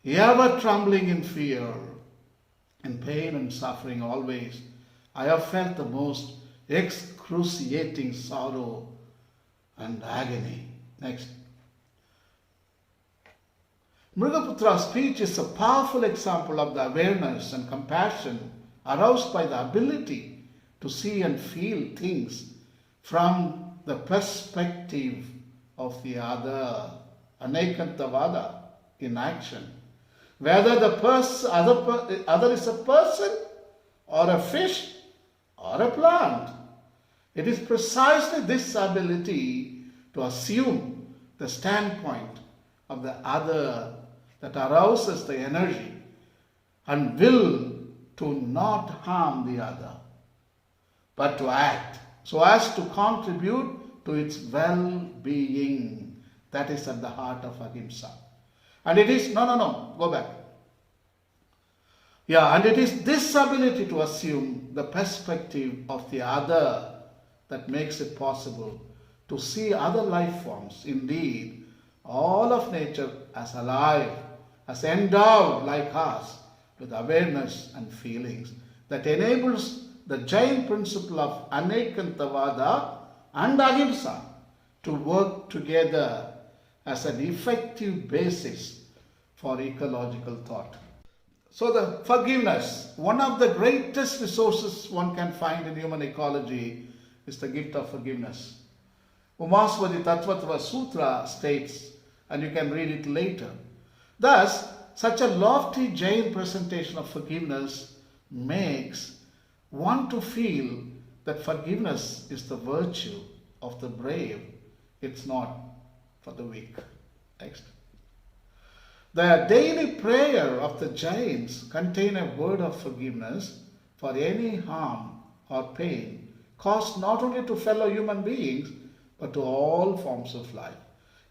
ever trembling in fear, in pain and suffering always. I have felt the most excruciating sorrow and agony. Next. Mrugaputra's speech is a powerful example of the awareness and compassion aroused by the ability to see and feel things from the perspective of the other. Anekantavada in action. Whether the other is a person or a fish or a plant. It is precisely this ability to assume the standpoint of the other that arouses the energy and will to not harm the other, but to act so as to contribute to its well-being. That is at the heart of ahimsa. And it is, go back. Yeah, and it is this ability to assume the perspective of the other that makes it possible to see other life forms, indeed, all of nature as alive, as endowed like us with awareness and feelings that enables the Jain principle of Anekantavada and Ahimsa to work together as an effective basis for ecological thought. So the forgiveness, one of the greatest resources one can find in human ecology is the gift of forgiveness. Umaswati Tattvatva Sutra states, and you can read it later, thus, such a lofty Jain presentation of forgiveness makes one to feel that forgiveness is the virtue of the brave. It's not for the weak. Next. The daily prayer of the Jains contain a word of forgiveness for any harm or pain caused not only to fellow human beings but to all forms of life.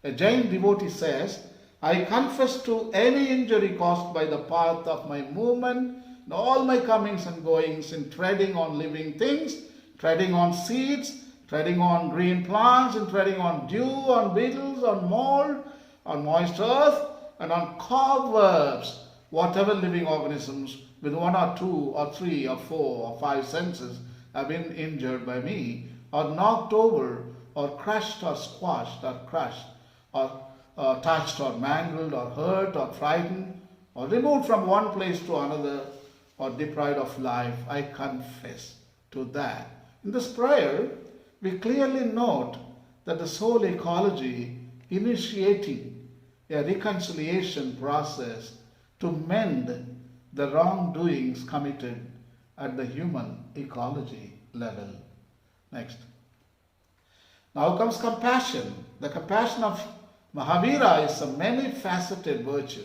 A Jain devotee says, I confess to any injury caused by the path of my movement and all my comings and goings in treading on living things, treading on seeds, treading on green plants, and treading on dew, on beetles, on mold, on moist earth, and on cobwebs, whatever living organisms with one or two or three or four or five senses have been injured by me, or knocked over, or crushed or squashed or crushed, or touched or mangled or hurt or frightened, or removed from one place to another, or deprived of life, I confess to that. In this prayer, we clearly note that the soul ecology initiating a reconciliation process to mend the wrongdoings committed at the human ecology level. Next. Now comes compassion. The compassion of Mahavira is a many-faceted virtue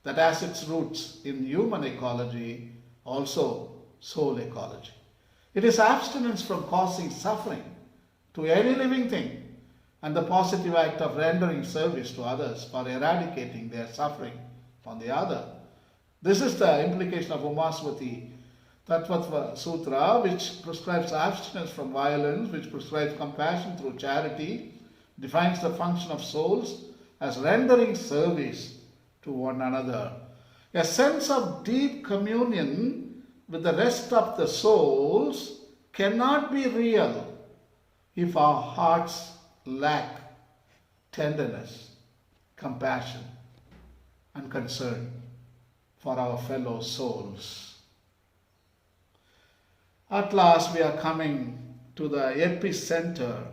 that has its roots in human ecology, also soul ecology. It is abstinence from causing suffering to any living thing and the positive act of rendering service to others for eradicating their suffering on the other. This is the implication of Umaswati Tattvatva Sutra, which prescribes abstinence from violence, which prescribes compassion through charity, defines the function of souls as rendering service to one another. A sense of deep communion with the rest of the souls cannot be real if our hearts lack tenderness, compassion, and concern for our fellow souls. At last, we are coming to the epicenter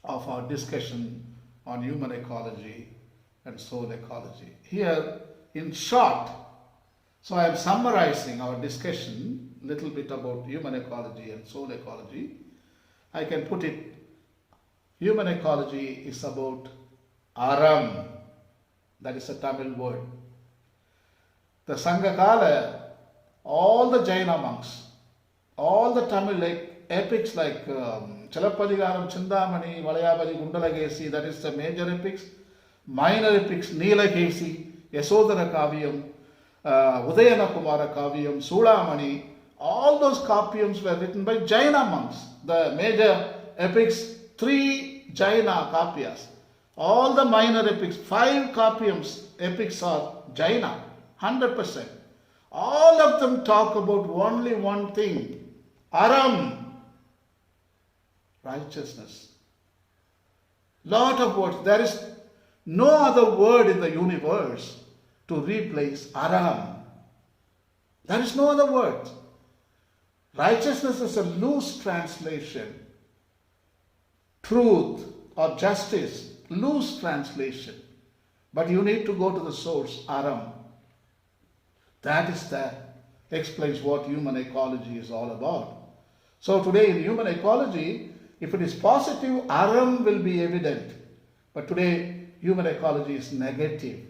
of our discussion on human ecology and soul ecology. Here, in short, so I am summarizing our discussion, a little bit about human ecology and soul ecology. I can put it, human ecology is about aram, that is a Tamil word. The Sangakala, all the Jaina monks, all the Tamil epics like Chalappadigaram, Chindamani, Valayabadi, Gundalagesi, that is the major epics, minor epics, Nilagesi, Yasodhara Kaviyam, Udayana Kumara Kaviyam, Sulamani, all those kavyams were written by Jaina monks. The major epics, 3 Jaina kavyas. All the minor epics, 5 kavyams, epics are Jaina, 100%. All of them talk about only one thing, aram, righteousness. Lot of words. There is no other word in the universe to replace aram. There is no other word. Righteousness is a loose translation. Truth or justice, loose translation. But you need to go to the source, aram. That explains what human ecology is all about. So today in human ecology, if it is positive, aram will be evident. But today, human ecology is negative.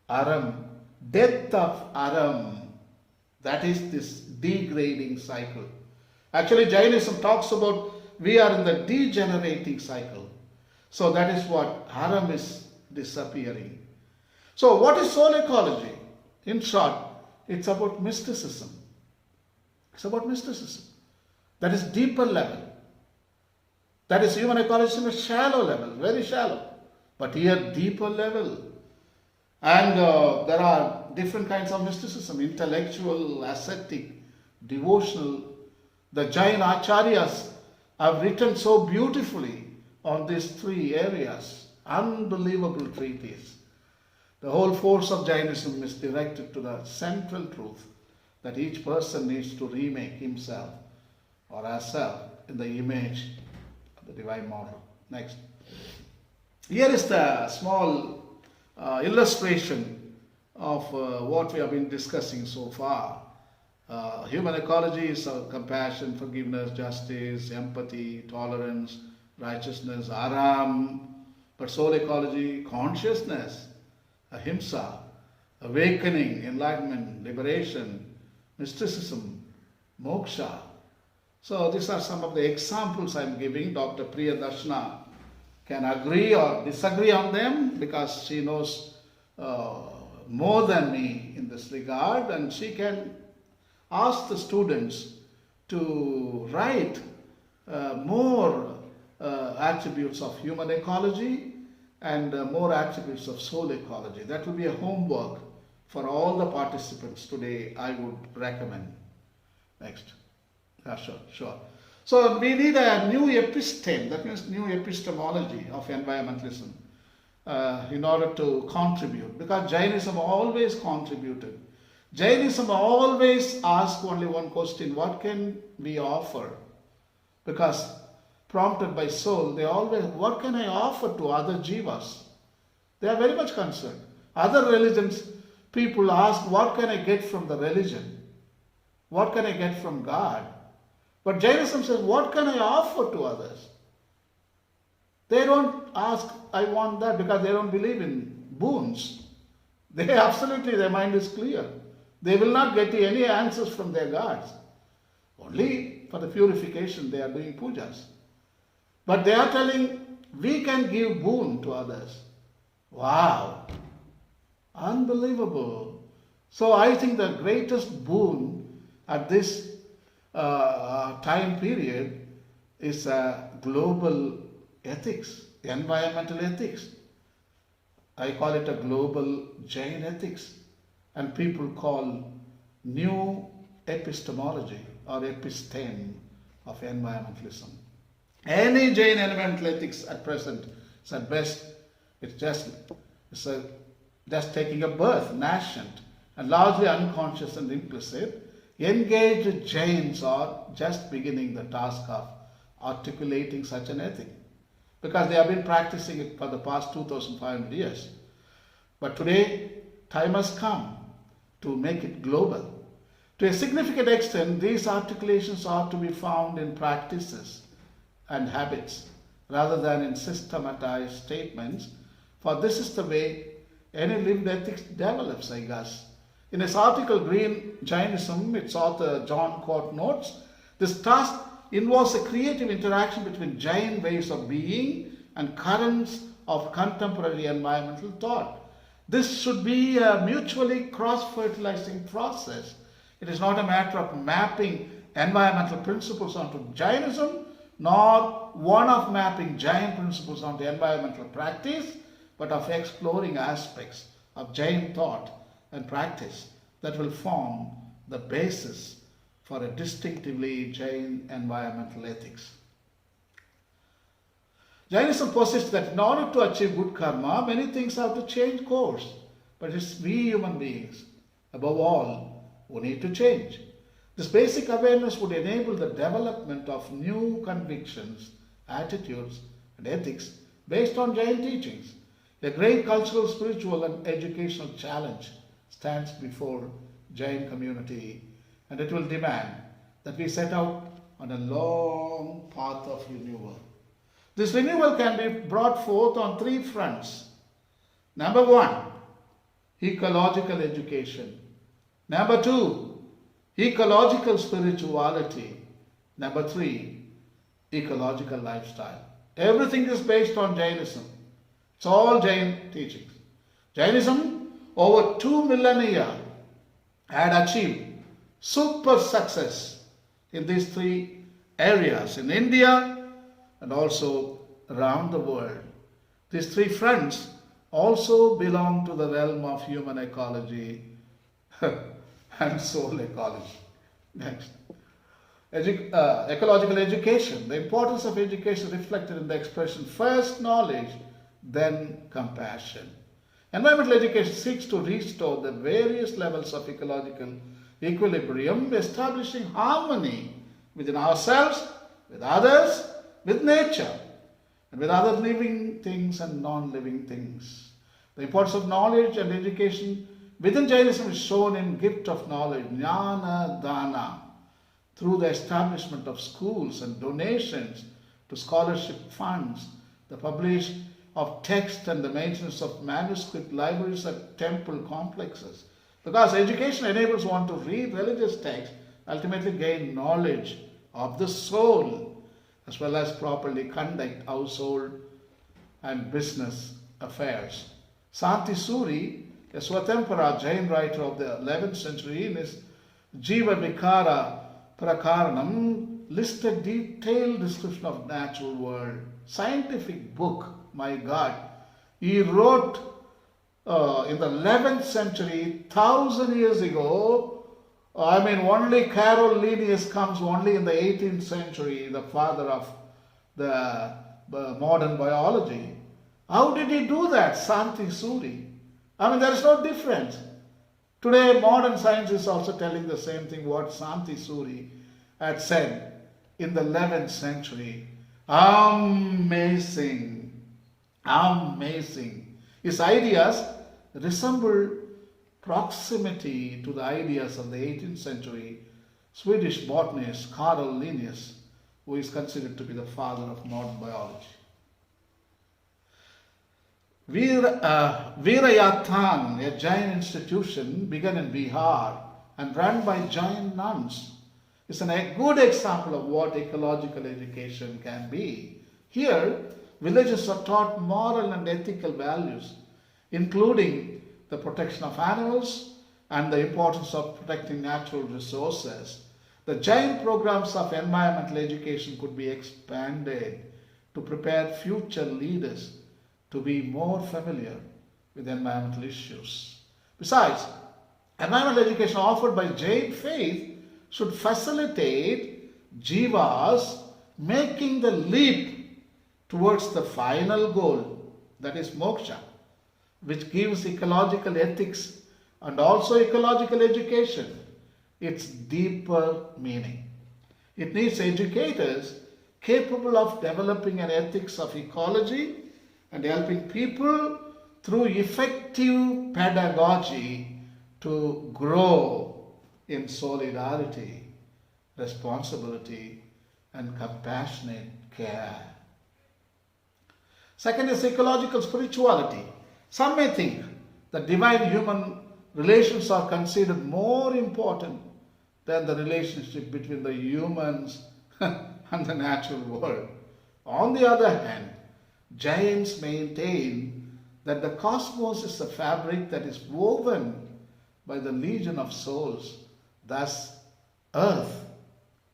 Aram, death of aram, that is this degrading cycle. Actually, Jainism talks about we are in the degenerating cycle. So that is what aram is disappearing. So what is soul ecology? In short, it's about mysticism. It's about mysticism. That is deeper level. That is human ecology in a shallow level, very shallow. But here deeper level. And there are different kinds of mysticism, intellectual, ascetic, devotional. The Jain Acharyas have written so beautifully on these three areas. Unbelievable treatise. The whole force of Jainism is directed to the central truth that each person needs to remake himself or herself in the image of the divine model. Next. Here is the small illustration of what we have been discussing so far. Human ecology is compassion, forgiveness, justice, empathy, tolerance, righteousness, aram. But soul ecology, consciousness, ahimsa, awakening, enlightenment, liberation, mysticism, moksha. So these are some of the examples I am giving. Dr. Priyadarshana can agree or disagree on them because she knows more than me in this regard, and she can ask the students to write more attributes of human ecology and more attributes of soul ecology. That will be a homework for all the participants today, I would recommend. Next. Yeah, sure. So we need a new episteme, that means new epistemology of environmentalism in order to contribute, because Jainism always contributed. Jainism always asks only one question: what can we offer? Because prompted by soul, they always, what can I offer to other jivas? They are very much concerned. Other religions, people ask, what can I get from the religion? What can I get from God? But Jainism says, what can I offer to others? They don't ask, I want that, because they don't believe in boons. They absolutely, their mind is clear. They will not get any answers from their gods. Only for the purification they are doing pujas. But they are telling, we can give boon to others. Wow! Unbelievable. So I think the greatest boon at this time period is global ethics, environmental ethics. I call it a global Jain ethics, and people call new epistemology or episteme of environmentalism. Any Jain environmental ethics at present is at best, it's just taking a birth, nascent, and largely unconscious and implicit. Engaged Jains are just beginning the task of articulating such an ethic, because they have been practicing it for the past 2,500 years. But today, time has come to make it global. To a significant extent, these articulations are to be found in practices and habits rather than in systematized statements, for this is the way any lived ethics develops, I guess. In his article, Green Jainism, its author John Cort notes, this task involves a creative interaction between Jain ways of being and currents of contemporary environmental thought. This should be a mutually cross-fertilizing process. It is not a matter of mapping environmental principles onto Jainism, nor one of mapping Jain principles onto environmental practice, but of exploring aspects of Jain thought and practice that will form the basis for a distinctively Jain environmental ethics. Jainism posits that in order to achieve good karma, many things have to change course. But it's we human beings, above all, who need to change. This basic awareness would enable the development of new convictions, attitudes, and ethics based on Jain teachings. A great cultural, spiritual, and educational challenge stands before Jain community, and it will demand that we set out on a long path of renewal. This renewal can be brought forth on three fronts. Number one, ecological education. Number two, ecological spirituality. Number three, ecological lifestyle. Everything is based on Jainism. It's all Jain teachings. Jainism, over 2 millennia, had achieved super success in these three areas, in India and also around the world. These three fronts also belong to the realm of human ecology and soul ecology. Next. Ecological education. The importance of education reflected in the expression first knowledge, then compassion. Environmental education seeks to restore the various levels of ecological equilibrium, establishing harmony within ourselves, with others, with nature, and with other living things and non-living things. The importance of knowledge and education within Jainism is shown in gift of knowledge, jnana dana, through the establishment of schools and donations to scholarship funds, the publishing of text and the maintenance of manuscript libraries at temple complexes. Because education enables one to read religious texts, ultimately gain knowledge of the soul, as well as properly conduct household and business affairs. Santi Suri, a Swatempara Jain writer of the 11th century, in his Jiva Vikara Prakaranam, listed detailed description of natural world. Scientific book, my God. He wrote in the 11th century, 1,000 years ago. Only Carol Linnaeus comes only in the 18th century, the father of the modern biology. How did he do that? Santi Suri. There is no difference. Today, modern science is also telling the same thing what Santi Suri had said in the 11th century. Amazing. Amazing. His ideas resemble proximity to the ideas of the 18th century Swedish botanist Carl Linnaeus, who is considered to be the father of modern biology. Virayathan, a Jain institution begun in Bihar and run by Jain nuns, is a good example of what ecological education can be. Here, villagers are taught moral and ethical values, including the protection of animals and the importance of protecting natural resources. The Jain programs of environmental education could be expanded to prepare future leaders to be more familiar with environmental issues. Besides, environmental education offered by Jain faith should facilitate jivas making the leap towards the final goal, that is moksha, which gives ecological ethics and also ecological education its deeper meaning. It needs educators capable of developing an ethics of ecology and helping people through effective pedagogy to grow in solidarity, responsibility, and compassionate care. Second is ecological spirituality. Some may think that divine-human relations are considered more important than the relationship between the humans and the natural world. On the other hand, Jains maintain that the cosmos is a fabric that is woven by the legion of souls. Thus, earth,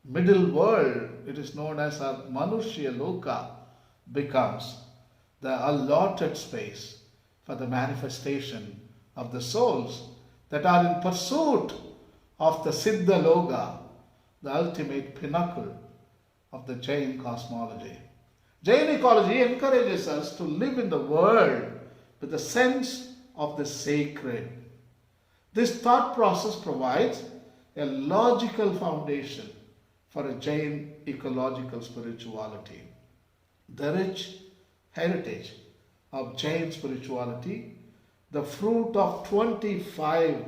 middle world, it is known as a Manushya Loka, becomes the allotted space for the manifestation of the souls that are in pursuit of the Siddha Loka, the ultimate pinnacle of the Jain cosmology. Jain ecology encourages us to live in the world with a sense of the sacred. This thought process provides a logical foundation for a Jain ecological spirituality. The rich heritage of Jain spirituality, the fruit of 25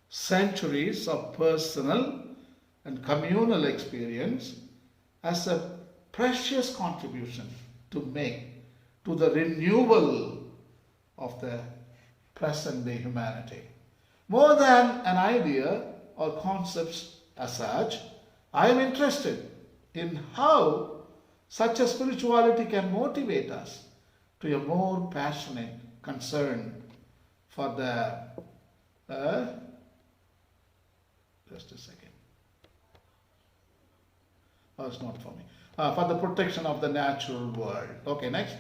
centuries of personal and communal experience, as a precious contribution to make to the renewal of the present day humanity. More than an idea or concepts as such, I am interested in how such a spirituality can motivate us to a more passionate concern for the just a second. Oh, it's not for me. For the protection of the natural world. Okay, next.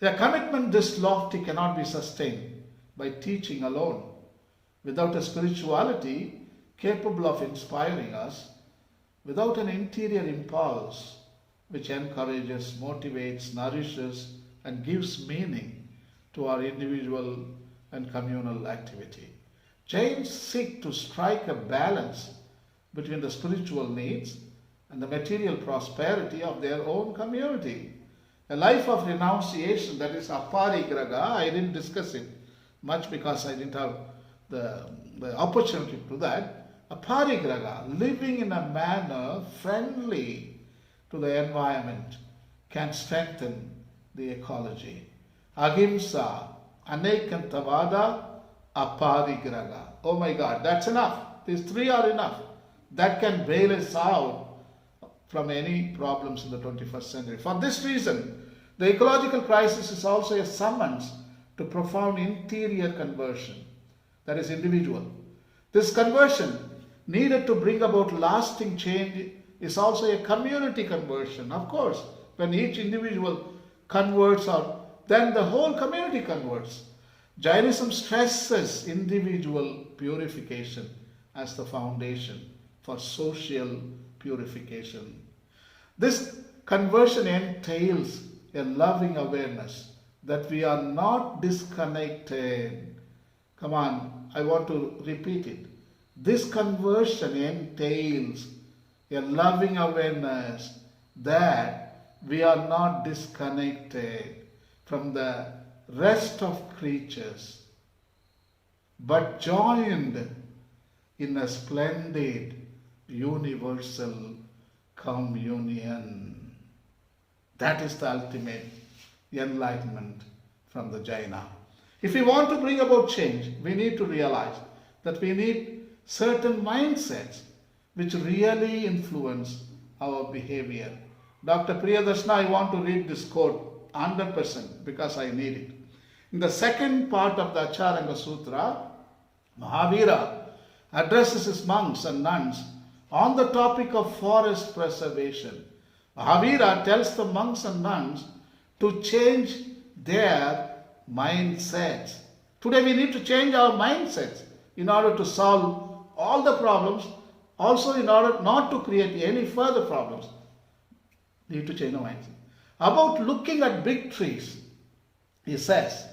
A commitment this lofty cannot be sustained by teaching alone. Without a spirituality capable of inspiring us, without an interior impulse which encourages, motivates, nourishes, and gives meaning to our individual and communal activity. Jains seek to strike a balance between the spiritual needs and the material prosperity of their own community. A life of renunciation, that is aparigraha, I didn't discuss it much because I didn't have the opportunity to do that. Aparigraha, living in a manner friendly to the environment, can strengthen the ecology. Ahimsa, anekantavada, aparigraha. Oh my God, that's enough. These three are enough. That can bail us out from any problems in the 21st century. For this reason, the ecological crisis is also a summons to profound interior conversion, that is individual. This conversion needed to bring about lasting change is also a community conversion. Of course, when each individual converts, or then the whole community converts. Jainism stresses individual purification as the foundation for social purification. This conversion entails a loving awareness that we are not disconnected. Come on, I want to repeat it. This conversion entails a loving awareness that we are not disconnected from the rest of creatures, but joined in a splendid universal communion. That is the ultimate enlightenment from the Jaina. If we want to bring about change, we need to realize that we need certain mindsets which really influence our behavior. Dr. Priyadarshana, I want to read this quote 100% because I need it. In the second part of the Acharanga Sutra, Mahavira addresses his monks and nuns on the topic of forest preservation. Mahavira tells the monks and nuns to change their mindsets. Today we need to change our mindsets in order to solve all the problems, also in order not to create any further problems. We need to change our mindset. About looking at big trees, he says,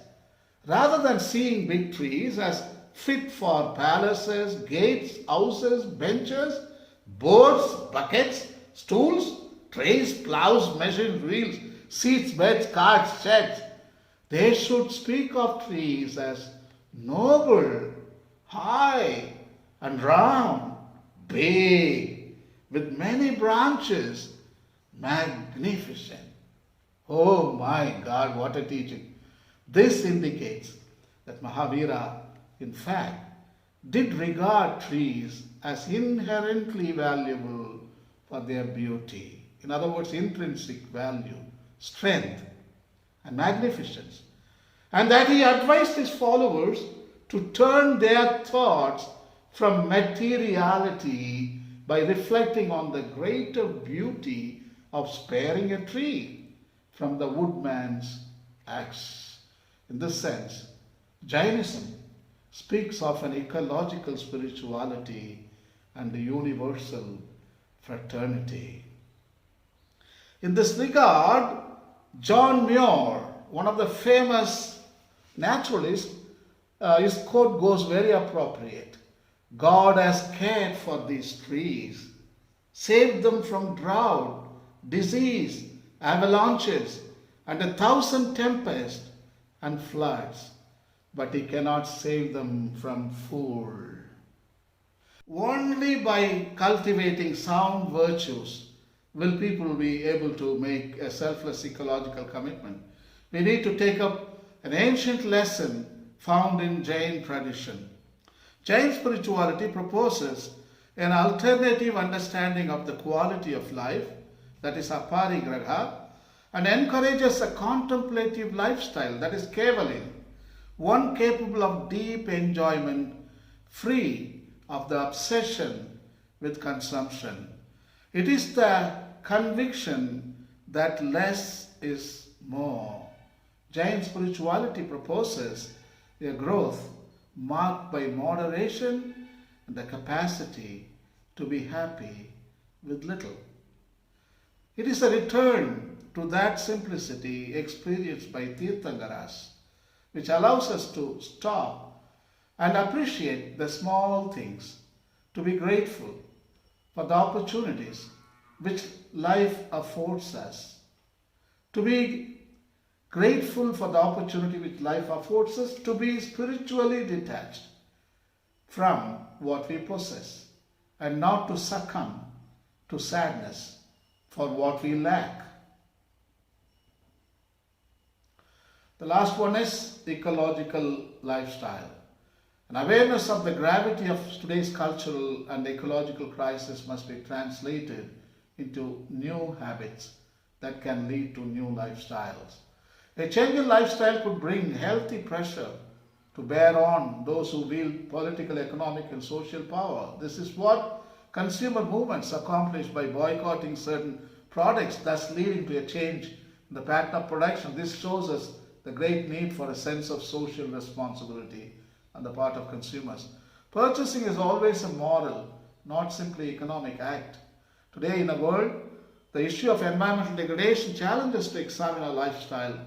rather than seeing big trees as fit for palaces, gates, houses, benches, boards, buckets, stools, trays, plows, machines, wheels, seats, beds, carts, sheds, they should speak of trees as noble, high, and round, big, with many branches, magnificent. Oh my God, what a teaching. This indicates that Mahavira, in fact, did regard trees as inherently valuable for their beauty. In other words, intrinsic value, strength, and magnificence. And that he advised his followers to turn their thoughts from materiality by reflecting on the greater beauty of sparing a tree from the woodman's axe. In this sense, Jainism speaks of an ecological spirituality and a universal fraternity. In this regard, John Muir, one of the famous naturalists, his quote goes very appropriate. God has cared for these trees, saved them from drought, disease, avalanches, and 1,000 tempests and floods, but he cannot save them from food. Only by cultivating sound virtues will people be able to make a selfless ecological commitment. We need to take up an ancient lesson found in Jain tradition. Jain spirituality proposes an alternative understanding of the quality of life, that is aparigraha, and encourages a contemplative lifestyle, that is kevalin, one capable of deep enjoyment, free of the obsession with consumption. It is the conviction that less is more. Jain spirituality proposes a growth marked by moderation and the capacity to be happy with little. It is a return to that simplicity experienced by Tirthankaras, which allows us to stop and appreciate the small things, to be grateful for the opportunities which life affords us, to be grateful for the opportunity which life affords us to be spiritually detached from what we possess and not to succumb to sadness for what we lack. The last one is ecological lifestyle. An awareness of the gravity of today's cultural and ecological crisis must be translated into new habits that can lead to new lifestyles. A change in lifestyle could bring healthy pressure to bear on those who wield political, economic, and social power. This is what consumer movements accomplish by boycotting certain products, thus leading to a change in the pattern of production. This shows us the great need for a sense of social responsibility on the part of consumers. Purchasing is always a moral, not simply economic act. Today in the world, the issue of environmental degradation challenges to examine our lifestyle.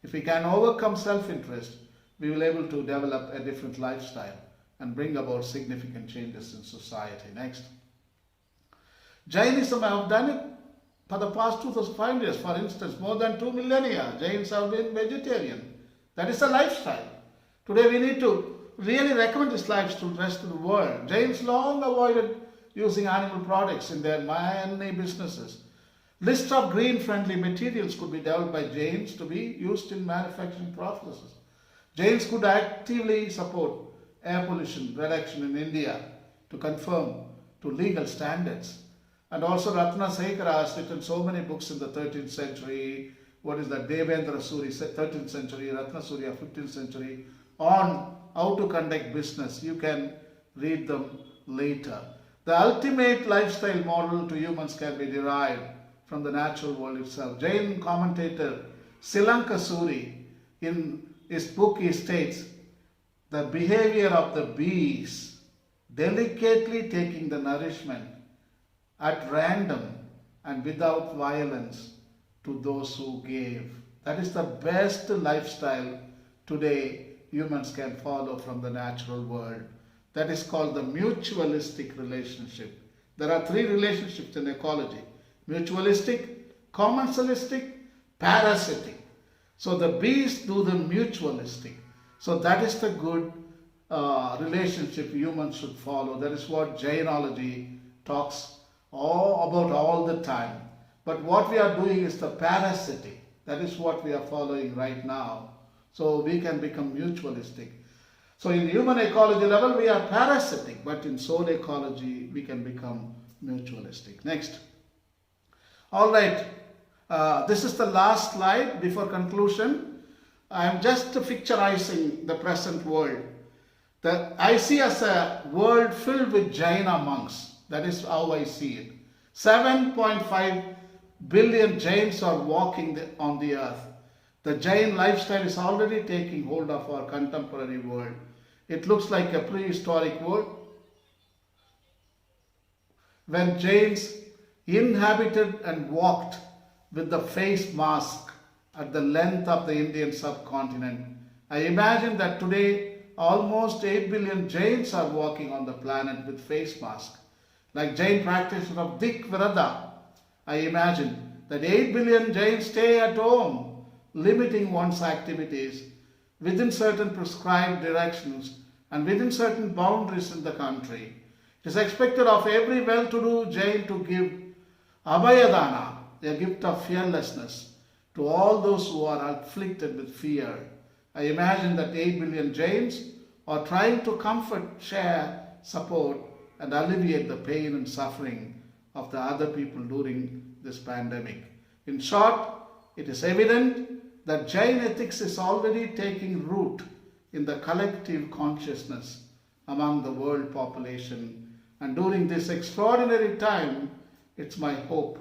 If we can overcome self-interest, we will be able to develop a different lifestyle and bring about significant changes in society. Next. Jainism have done it for the past 2,500 years. For instance, more than 2 millennia, Jains have been vegetarian. That is a lifestyle. Today we need to really recommend this lifestyle to the rest of the world. Jains long avoided using animal products in their many businesses. List of green-friendly materials could be developed by Jains to be used in manufacturing processes. Jains could actively support air pollution reduction in India to conform to legal standards. And also Ratna Sekara has written so many books in the 13th century. What is that? Devendra Suri, 13th century, Ratna Surya, 15th century, on how to conduct business. You can read them later. The ultimate lifestyle model to humans can be derived from the natural world itself. Jain commentator Silanka Suri, in his book, he states, the behavior of the bees, delicately taking the nourishment at random and without violence to those who gave. That is the best lifestyle today humans can follow from the natural world. That is called the mutualistic relationship. There are 3 relationships in ecology: mutualistic, commensalistic, parasitic. So the bees do the mutualistic. So that is the good relationship humans should follow. That is what Jainology talks about all the time. But what we are doing is the parasitic. That is what we are following right now. So we can become mutualistic. So in human ecology level we are parasitic, but in soul ecology we can become mutualistic. Next. All right. This is the last slide before conclusion. I am just picturizing the present world. I see as a world filled with Jaina monks. That is how I see it. 7.5 billion Jains are walking on the earth. The Jain lifestyle is already taking hold of our contemporary world. It looks like a prehistoric world when Jains inhabited and walked with the face mask at the length of the Indian subcontinent. I imagine that today almost 8 billion Jains are walking on the planet with face mask. Like Jain practitioner of Dik Virada, I imagine that 8 billion Jains stay at home, limiting one's activities within certain prescribed directions and within certain boundaries in the country. It is expected of every well-to-do Jain to give Abhayadana, a gift of fearlessness, to all those who are afflicted with fear. I imagine that 8 billion Jains are trying to comfort, share, support, and alleviate the pain and suffering of the other people during this pandemic. In short, it is evident that Jain ethics is already taking root in the collective consciousness among the world population. And during this extraordinary time, it's my hope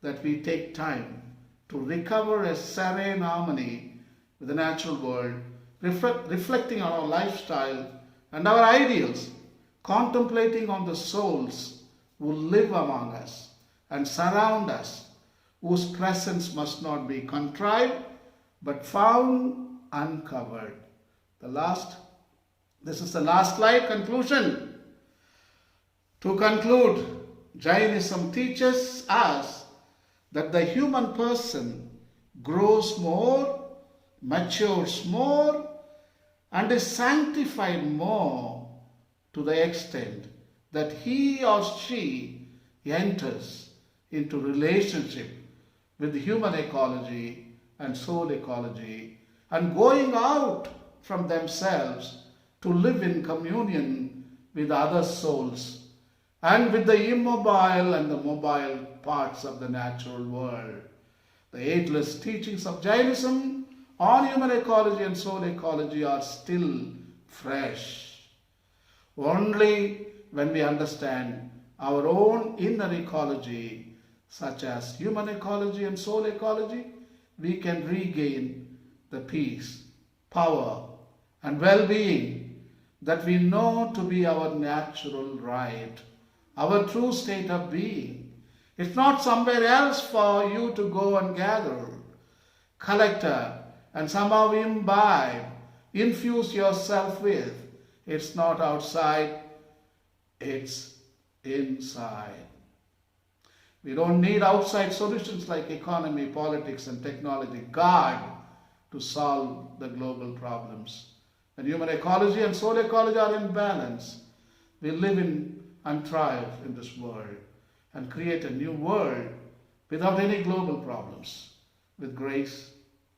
that we take time to recover a serene harmony with the natural world, reflecting on our lifestyle and our ideals, contemplating on the souls who live among us and surround us, whose presence must not be contrived but found uncovered. This is the last slide, conclusion. To conclude, Jainism teaches us that the human person grows more, matures more, and is sanctified more to the extent that he or she enters into relationship with human ecology and soul ecology, and going out from themselves to live in communion with other souls and with the immobile and the mobile parts of the natural world. The ageless teachings of Jainism on human ecology and soul ecology are still fresh. Only when we understand our own inner ecology, such as human ecology and soul ecology, we can regain the peace, power, and well-being that we know to be our natural right, our true state of being. It's not somewhere else for you to go and gather, collect and somehow imbibe, infuse yourself with. It's not outside, it's inside. We don't need outside solutions like economy, politics, and technology, God, to solve the global problems. When human ecology and soul ecology are in balance, we live in and thrive in this world and create a new world without any global problems, with grace,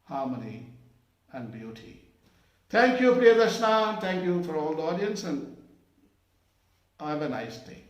harmony, and beauty. Thank you, Priya Darshana. Thank you for all the audience, and have a nice day.